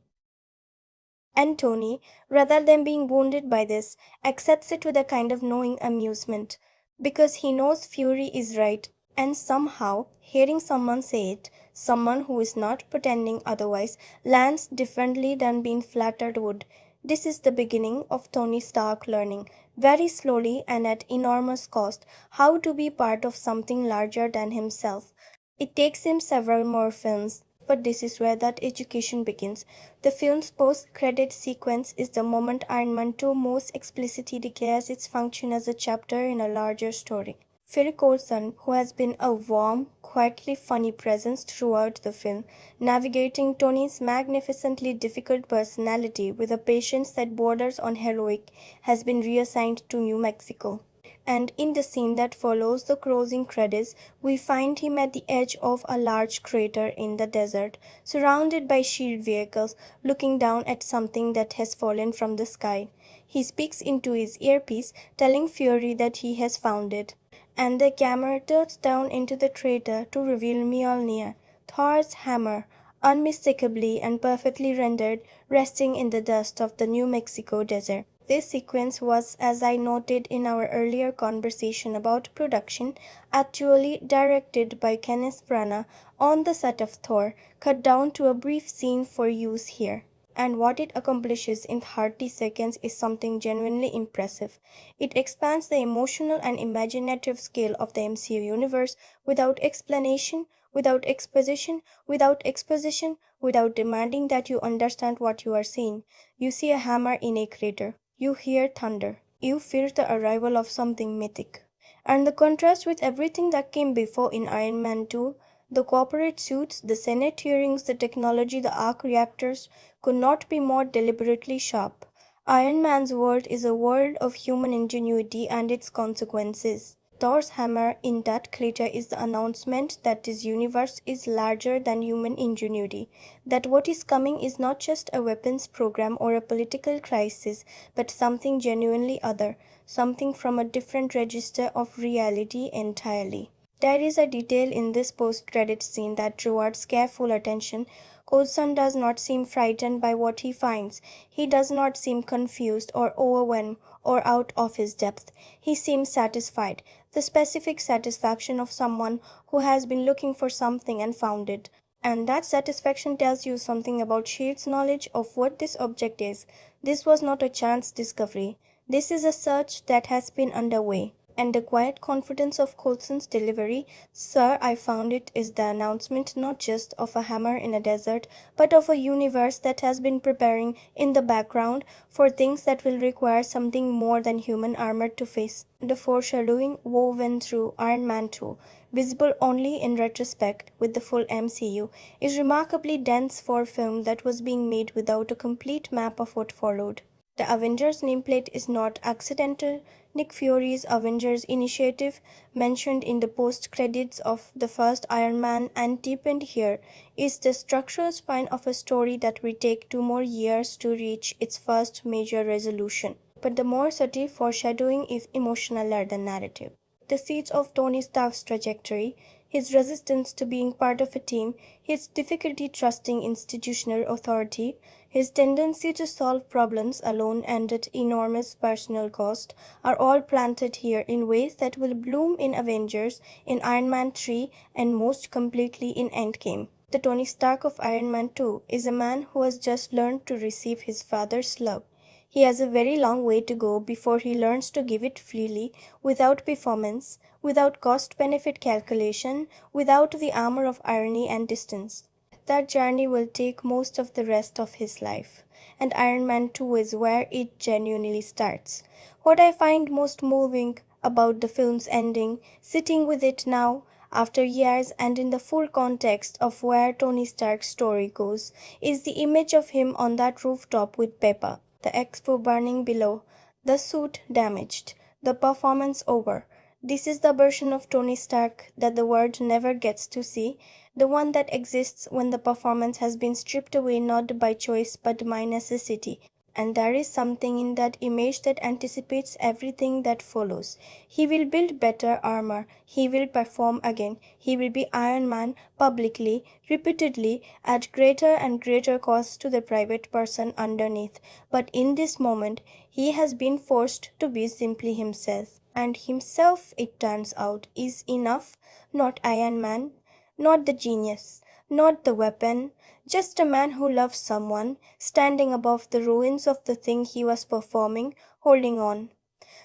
Speaker 2: And Tony, rather than being wounded by this, accepts it with a kind of knowing amusement, because he knows Fury is right, and somehow, hearing someone say it, someone who is not pretending otherwise, lands differently than being flattered would. This is the beginning of Tony Stark learning, very slowly and at enormous cost, how to be part of something larger than himself. It takes him several more films, but this is where that education begins. The film's post-credit sequence is the moment Iron Man 2 most explicitly declares its function as a chapter in a larger story. Phil Coulson, who has been a warm, quietly funny presence throughout the film, navigating Tony's magnificently difficult personality with a patience that borders on heroic, has been reassigned to New Mexico. And in the scene that follows the closing credits, we find him at the edge of a large crater in the desert, surrounded by shield vehicles, looking down at something that has fallen from the sky. He speaks into his earpiece, telling Fury that he has found it. And the camera tilts down into the crater to reveal Mjolnir, Thor's hammer, unmistakably and perfectly rendered, resting in the dust of the New Mexico desert. This sequence was, as I noted in our earlier conversation about production, actually directed by Kenneth Branagh on the set of Thor, cut down to a brief scene for use here. And what it accomplishes in 30 seconds is something genuinely impressive. It expands the emotional and imaginative scale of the MCU universe without explanation, without exposition, without demanding that you understand what you are seeing. You see a hammer in a crater. You hear thunder. You feel the arrival of something mythic. And the contrast with everything that came before in Iron Man 2, the corporate suits, the Senate hearings, the technology, the arc reactors, could not be more deliberately sharp. Iron Man's world is a world of human ingenuity and its consequences. Thor's hammer in that crater is the announcement that this universe is larger than human ingenuity, that what is coming is not just a weapons program or a political crisis, but something genuinely other, something from a different register of reality entirely. There is a detail in this post-credit scene that rewards careful attention. Coulson does not seem frightened by what he finds. He does not seem confused or overwhelmed or out of his depth. He seems satisfied, the specific satisfaction of someone who has been looking for something and found it. And that satisfaction tells you something about Sheard's knowledge of what this object is. This was not a chance discovery. This is a search that has been underway. And the quiet confidence of Coulson's delivery, "Sir, I found it," is the announcement not just of a hammer in a desert, but of a universe that has been preparing in the background for things that will require something more than human armor to face. The foreshadowing woven through Iron Man 2, visible only in retrospect with the full MCU, is remarkably dense for a film that was being made without a complete map of what followed. The Avengers nameplate is not accidental. Nick Fury's Avengers Initiative, mentioned in the post-credits of the first Iron Man and deepened here, is the structural spine of a story that will take 2 more years to reach its first major resolution. But the more subtle foreshadowing is emotional than narrative. The seeds of Tony Stark's trajectory, his resistance to being part of a team, his difficulty trusting institutional authority, his tendency to solve problems alone and at enormous personal cost, are all planted here in ways that will bloom in Avengers, in Iron Man 3, and most completely in Endgame. The Tony Stark of Iron Man 2 is a man who has just learned to receive his father's love. He has a very long way to go before he learns to give it freely, without performance, without cost-benefit calculation, without the armor of irony and distance. That journey will take most of the rest of his life, and Iron Man 2 is where it genuinely starts. What I find most moving about the film's ending, sitting with it now, after years and in the full context of where Tony Stark's story goes, is the image of him on that rooftop with Pepper, the expo burning below, the suit damaged, the performance over. This is the version of Tony Stark that the world never gets to see, the one that exists when the performance has been stripped away not by choice but by necessity. And there is something in that image that anticipates everything that follows. He will build better armor. He will perform again. He will be Iron Man publicly, repeatedly, at greater and greater cost to the private person underneath. But in this moment, he has been forced to be simply himself. And himself, it turns out, is enough, not Iron Man, not the genius, not the weapon, just a man who loves someone, standing above the ruins of the thing he was performing, holding on.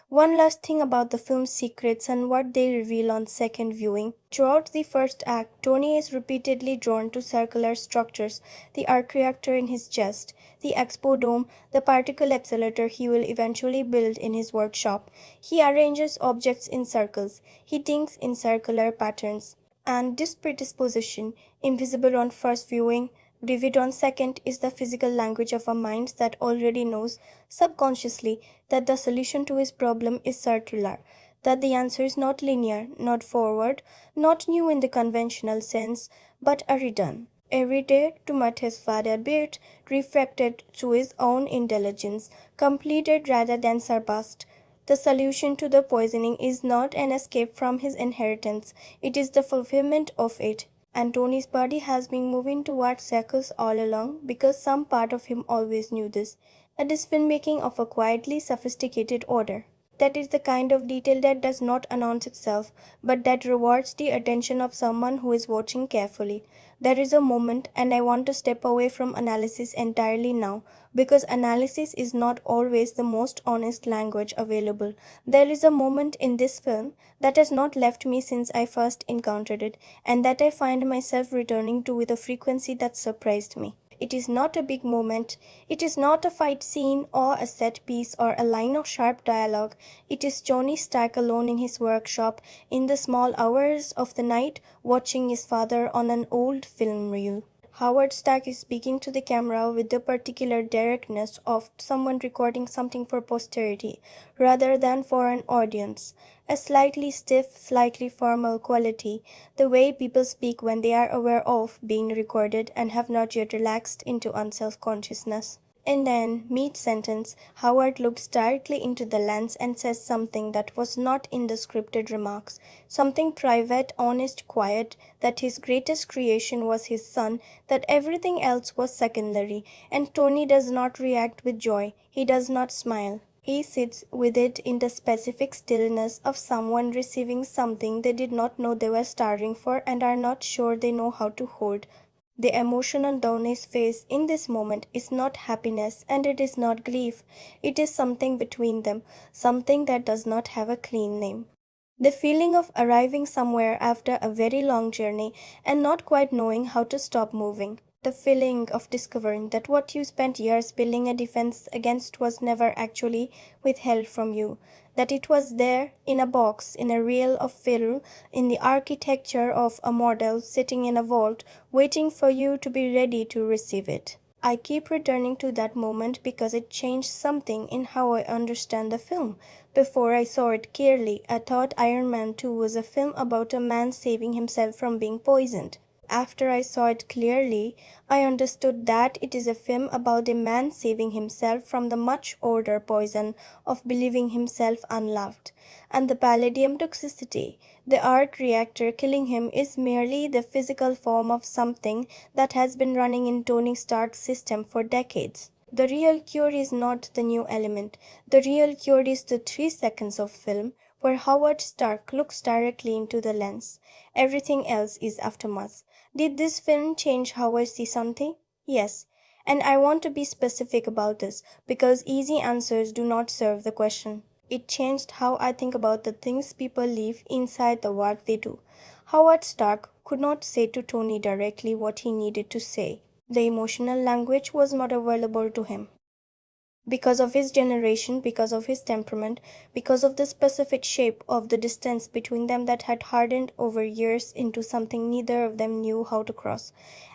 Speaker 2: One last thing about the film's secrets and what they reveal on second viewing. Throughout the first act, Tony is repeatedly drawn to circular structures, the arc reactor in his chest, the expo dome, the particle accelerator he will eventually build in his workshop. He arranges objects in circles. He thinks in circular patterns. And this predisposition, invisible on first viewing, vivid on second, is the physical language of a mind that already knows, subconsciously, that the solution to his problem is circular, that the answer is not linear, not forward, not new in the conventional sense, but a return. Every day to what his father built, reflected through his own intelligence, completed rather than surpassed. The solution to the poisoning is not an escape from his inheritance, it is the fulfillment of it. And Tony's body has been moving towards circles all along because some part of him always knew this. It is filmmaking of a quietly sophisticated order. That is the kind of detail that does not announce itself, but that rewards the attention of someone who is watching carefully. There is a moment, and I want to step away from analysis entirely now, because analysis is not always the most honest language available. There is a moment in this film that has not left me since I first encountered it, and that I find myself returning to with a frequency that surprised me. It is not a big moment. It is not a fight scene or a set piece or a line of sharp dialogue. It is Tony Stark alone in his workshop in the small hours of the night, watching his father on an old film reel. Howard Stark is speaking to the camera with the particular directness of someone recording something for posterity, rather than for an audience. A slightly stiff, slightly formal quality, the way people speak when they are aware of being recorded and have not yet relaxed into unself-consciousness. And then, mid-sentence, Howard looks directly into the lens and says something that was not in the scripted remarks, something private, honest, quiet, that his greatest creation was his son, that everything else was secondary, and Tony does not react with joy, he does not smile. He sits with it in the specific stillness of someone receiving something they did not know they were starving for and are not sure they know how to hold. The emotion on Downey's face in this moment is not happiness and it is not grief. It is something between them, something that does not have a clean name. The feeling of arriving somewhere after a very long journey and not quite knowing how to stop moving. The feeling of discovering that what you spent years building a defense against was never actually withheld from you, that it was there in a box, in a reel of film, in the architecture of a model sitting in a vault, waiting for you to be ready to receive it. I keep returning to that moment because it changed something in how I understand the film. Before I saw it clearly, I thought Iron Man 2 was a film about a man saving himself from being poisoned. After I saw it clearly, I understood that it is a film about a man saving himself from the much older poison of believing himself unloved. And the palladium toxicity, the art reactor killing him, is merely the physical form of something that has been running in Tony Stark's system for decades. The real cure is not the new element. The real cure is the 3 seconds of film where Howard Stark looks directly into the lens. Everything else is aftermath. Did this film change how I see something? Yes. And I want to be specific about this because easy answers do not serve the question. It changed how I think about the things people leave inside the work they do. Howard Stark could not say to Tony directly what he needed to say. The emotional language was not available to him. Because of his generation, because of his temperament, because of the specific shape of the distance between them that had hardened over years into something neither of them knew how to cross.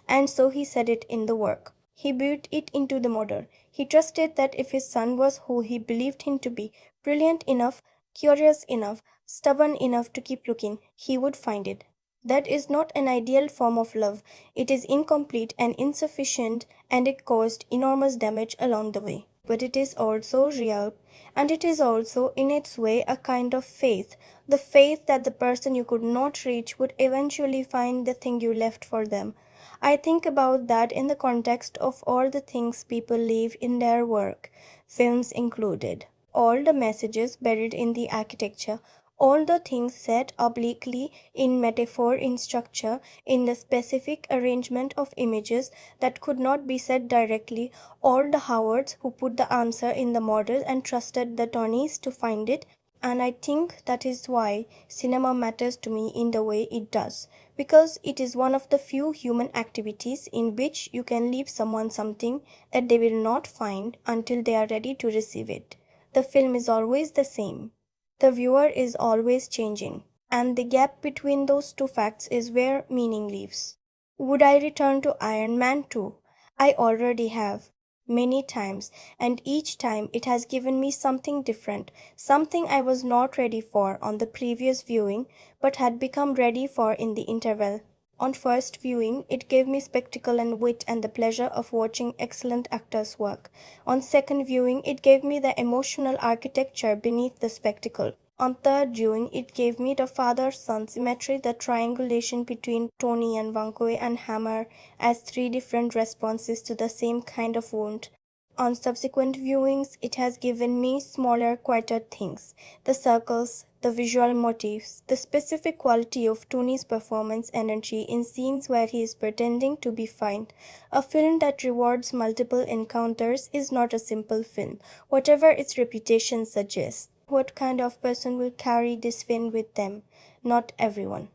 Speaker 2: And so he said it in the work. He built it into the model. He trusted that if his son was who he believed him to be, brilliant enough, curious enough, stubborn enough to keep looking, he would find it. That is not an ideal form of love. It is incomplete and insufficient, and it caused enormous damage along the way. But it is also real, and it is also, in its way, a kind of faith. The faith that the person you could not reach would eventually find the thing you left for them. I think about that in the context of all the things people leave in their work, films included. All the messages buried in the architecture, all the things said obliquely in metaphor, in structure, in the specific arrangement of images that could not be said directly, all the Howards who put the answer in the model and trusted the Tonys to find it. And I think that is why cinema matters to me in the way it does, because it is one of the few human activities in which you can leave someone something that they will not find until they are ready to receive it. The film is always the same. The viewer is always changing, and the gap between those two facts is where meaning lives. Would I return to Iron Man 2? I already have, many times, and each time it has given me something different, something I was not ready for on the previous viewing, but had become ready for in the interval. On first viewing, it gave me spectacle and wit and the pleasure of watching excellent actors work. On second viewing, it gave me the emotional architecture beneath the spectacle. On third viewing, it gave me the father-son symmetry, the triangulation between Tony and Vanko and Hammer as 3 different responses to the same kind of wound. On subsequent viewings, it has given me smaller, quieter things, the circles, the visual motifs, the specific quality of Tony's performance energy in scenes where he is pretending to be fine. A film that rewards multiple encounters is not a simple film, whatever its reputation suggests. What kind of person will carry this film with them? Not everyone.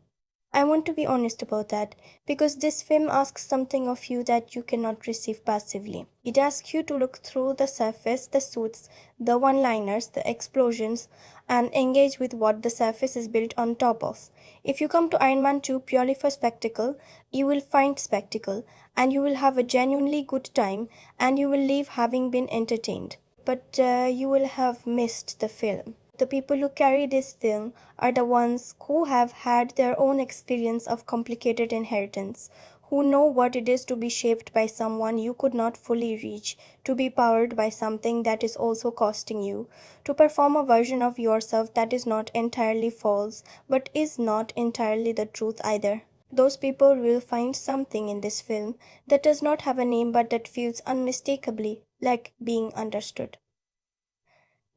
Speaker 2: I want to be honest about that, because this film asks something of you that you cannot receive passively. It asks you to look through the surface, the suits, the one-liners, the explosions, and engage with what the surface is built on top of. If you come to Iron Man 2 purely for spectacle, you will find spectacle, and you will have a genuinely good time, and you will leave having been entertained. But you will have missed the film. The people who carry this film are the ones who have had their own experience of complicated inheritance, who know what it is to be shaped by someone you could not fully reach, to be powered by something that is also costing you, to perform a version of yourself that is not entirely false, but is not entirely the truth either. Those people will find something in this film that does not have a name but that feels unmistakably like being understood.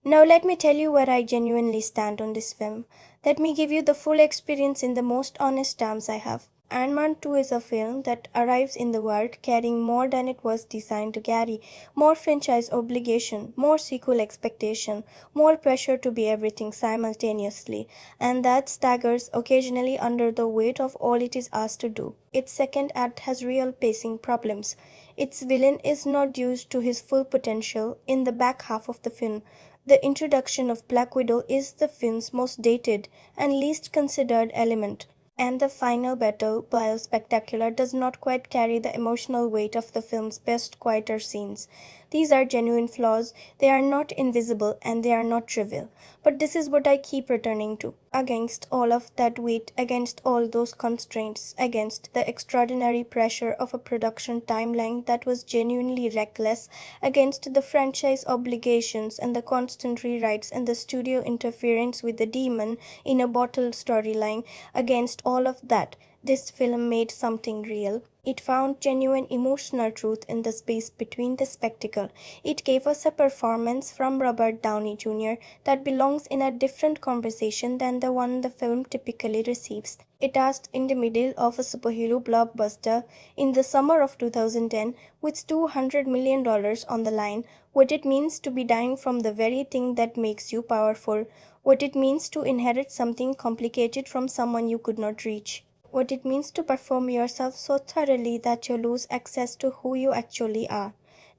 Speaker 2: Now, let me tell you where I genuinely stand on this film. Let me give you the full experience in the most honest terms I have. Iron Man 2 is a film that arrives in the world carrying more than it was designed to carry, more franchise obligation, more sequel expectation, more pressure to be everything simultaneously, and that staggers occasionally under the weight of all it is asked to do. Its second act has real pacing problems. Its villain is not used to his full potential in the back half of the film. The introduction of Black Widow is the film's most dated and least considered element, and the final battle, while spectacular, does not quite carry the emotional weight of the film's best, quieter scenes. These are genuine flaws, they are not invisible, and they are not trivial. But this is what I keep returning to. Against all of that weight, against all those constraints, against the extraordinary pressure of a production timeline that was genuinely reckless, against the franchise obligations and the constant rewrites and the studio interference with the demon in a bottled storyline, against all of that, this film made something real. It found genuine emotional truth in the space between the spectacle. It gave us a performance from Robert Downey Jr. that belongs in a different conversation than the one the film typically receives. It asked in the middle of a superhero blockbuster in the summer of 2010 with $200 million on the line what it means to be dying from the very thing that makes you powerful, what it means to inherit something complicated from someone you could not reach, what it means to perform yourself so thoroughly that you lose access to who you actually are.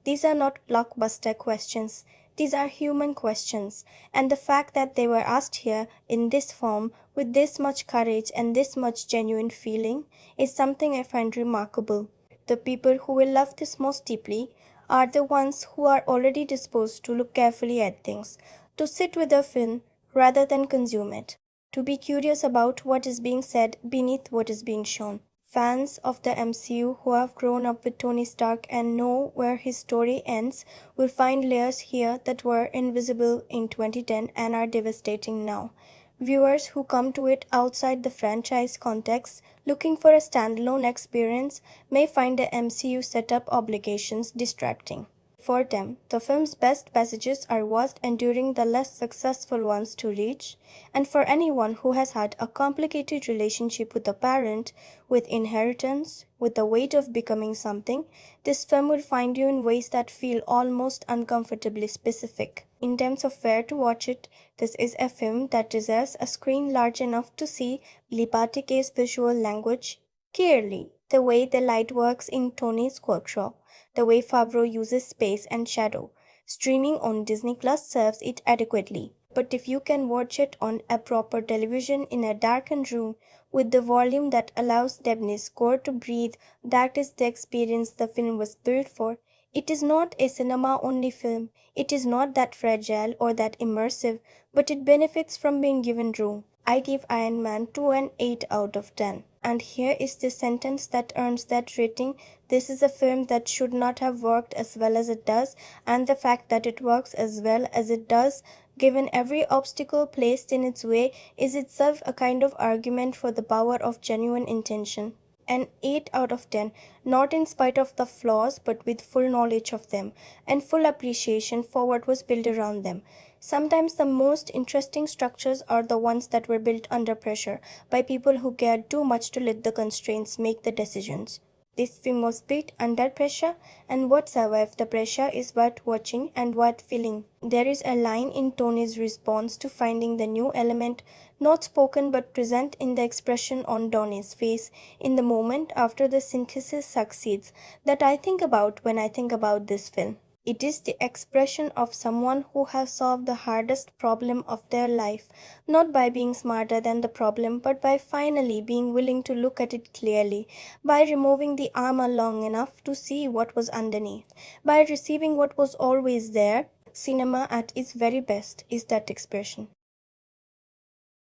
Speaker 2: These are not blockbuster questions. These are human questions, and the fact that they were asked here in this form with this much courage and this much genuine feeling is something I find remarkable. The people who will love this most deeply are the ones who are already disposed to look carefully at things, to sit with a film rather than consume it, to be curious about what is being said beneath what is being shown. Fans of the MCU who have grown up with Tony Stark and know where his story ends will find layers here that were invisible in 2010 and are devastating now. Viewers who come to it outside the franchise context, looking for a standalone experience, may find the MCU setup obligations distracting. For them, the film's best passages are what enduring the less successful ones to reach, and for anyone who has had a complicated relationship with a parent, with inheritance, with the weight of becoming something, this film will find you in ways that feel almost uncomfortably specific. In terms of where to watch it, this is a film that deserves a screen large enough to see Lipatic's visual language clearly, the way the light works in Tony's workshop, the way Favreau uses space and shadow. Streaming on Disney Plus serves it adequately. But if you can watch it on a proper television in a darkened room with the volume that allows Debney's score to breathe, that is the experience the film was built for. It is not a cinema-only film. It is not that fragile or that immersive, but it benefits from being given room. I give Iron Man 2 an 8 out of 10. And here is the sentence that earns that rating. This is a film that should not have worked as well as it does, and the fact that it works as well as it does, given every obstacle placed in its way, is itself a kind of argument for the power of genuine intention. An 8 out of 10, not in spite of the flaws, but with full knowledge of them, and full appreciation for what was built around them. Sometimes the most interesting structures are the ones that were built under pressure, by people who cared too much to let the constraints make the decisions. This film was built under pressure, and what survived the pressure is worth watching and worth feeling. There is a line in Tony's response to finding the new element, not spoken but present in the expression on Donnie's face in the moment after the synthesis succeeds, that I think about when I think about this film. It is the expression of someone who has solved the hardest problem of their life, not by being smarter than the problem, but by finally being willing to look at it clearly, by removing the armor long enough to see what was underneath, by receiving what was always there. Cinema at its very best is that expression.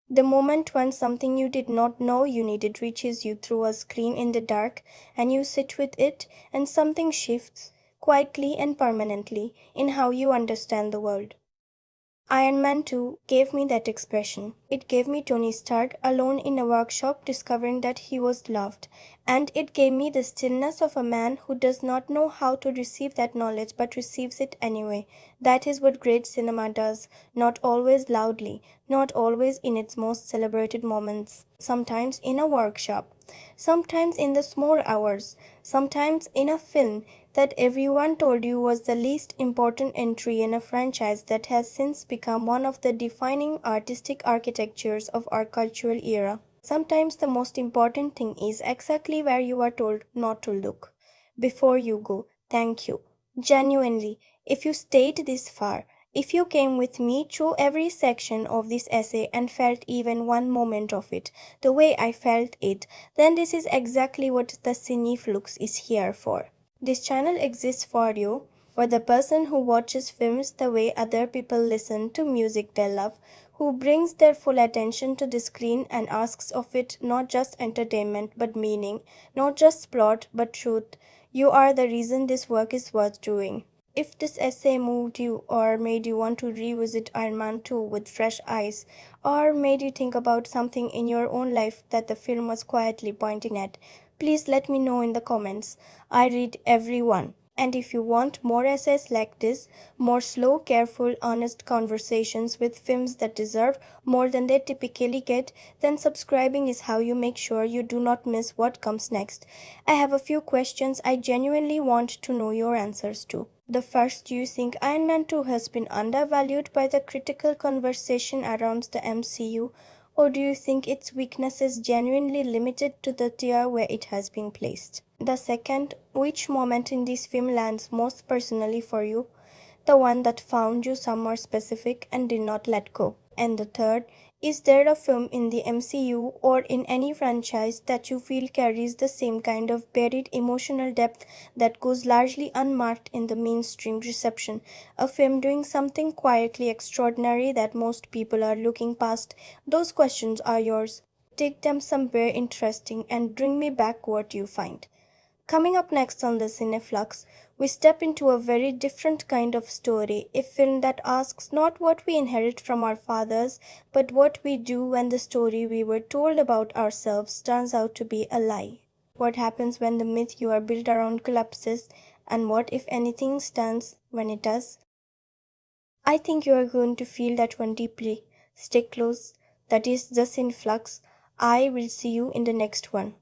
Speaker 2: The moment when something you did not know you needed reaches you through a screen in the dark and you sit with it and something shifts, quietly and permanently, in how you understand the world. Iron Man 2 gave me that expression. It gave me Tony Stark alone in a workshop discovering that he was loved. And it gave me the stillness of a man who does not know how to receive that knowledge but receives it anyway. That is what great cinema does. Not always loudly, not always in its most celebrated moments. Sometimes in a workshop. Sometimes in the small hours. Sometimes in a film that everyone told you was the least important entry in a franchise that has since become one of the defining artistic architectures of our cultural era. Sometimes the most important thing is exactly where you are told not to look. Before you go, thank you. Genuinely, if you stayed this far, if you came with me through every section of this essay and felt even one moment of it, the way I felt it, then this is exactly what the Cineflux is here for. This channel exists for you, for the person who watches films the way other people listen to music they love, who brings their full attention to the screen and asks of it not just entertainment but meaning, not just plot but truth. You are the reason this work is worth doing. If this essay moved you or made you want to revisit Iron Man 2 with fresh eyes, or made you think about something in your own life that the film was quietly pointing at, please let me know in the comments. I read every one. And if you want more essays like this, more slow, careful, honest conversations with films that deserve more than they typically get, then subscribing is how you make sure you do not miss what comes next. I have a few questions I genuinely want to know your answers to. The first, do you think Iron Man 2 has been undervalued by the critical conversation around the MCU? Or do you think its weakness is genuinely limited to the tier where it has been placed? The second, which moment in this film lands most personally for you? The one that found you somewhere specific and did not let go. And the third, is there a film in the MCU or in any franchise that you feel carries the same kind of buried emotional depth that goes largely unmarked in the mainstream reception? A film doing something quietly extraordinary that most people are looking past? Those questions are yours. Take them somewhere interesting and bring me back what you find. Coming up next on the Cineflux, we step into a very different kind of story, a film that asks not what we inherit from our fathers, but what we do when the story we were told about ourselves turns out to be a lie. What happens when the myth you are built around collapses, and what, if anything, stands when it does? I think you are going to feel that one deeply. Stay close. That is the Cineflux. I will see you in the next one.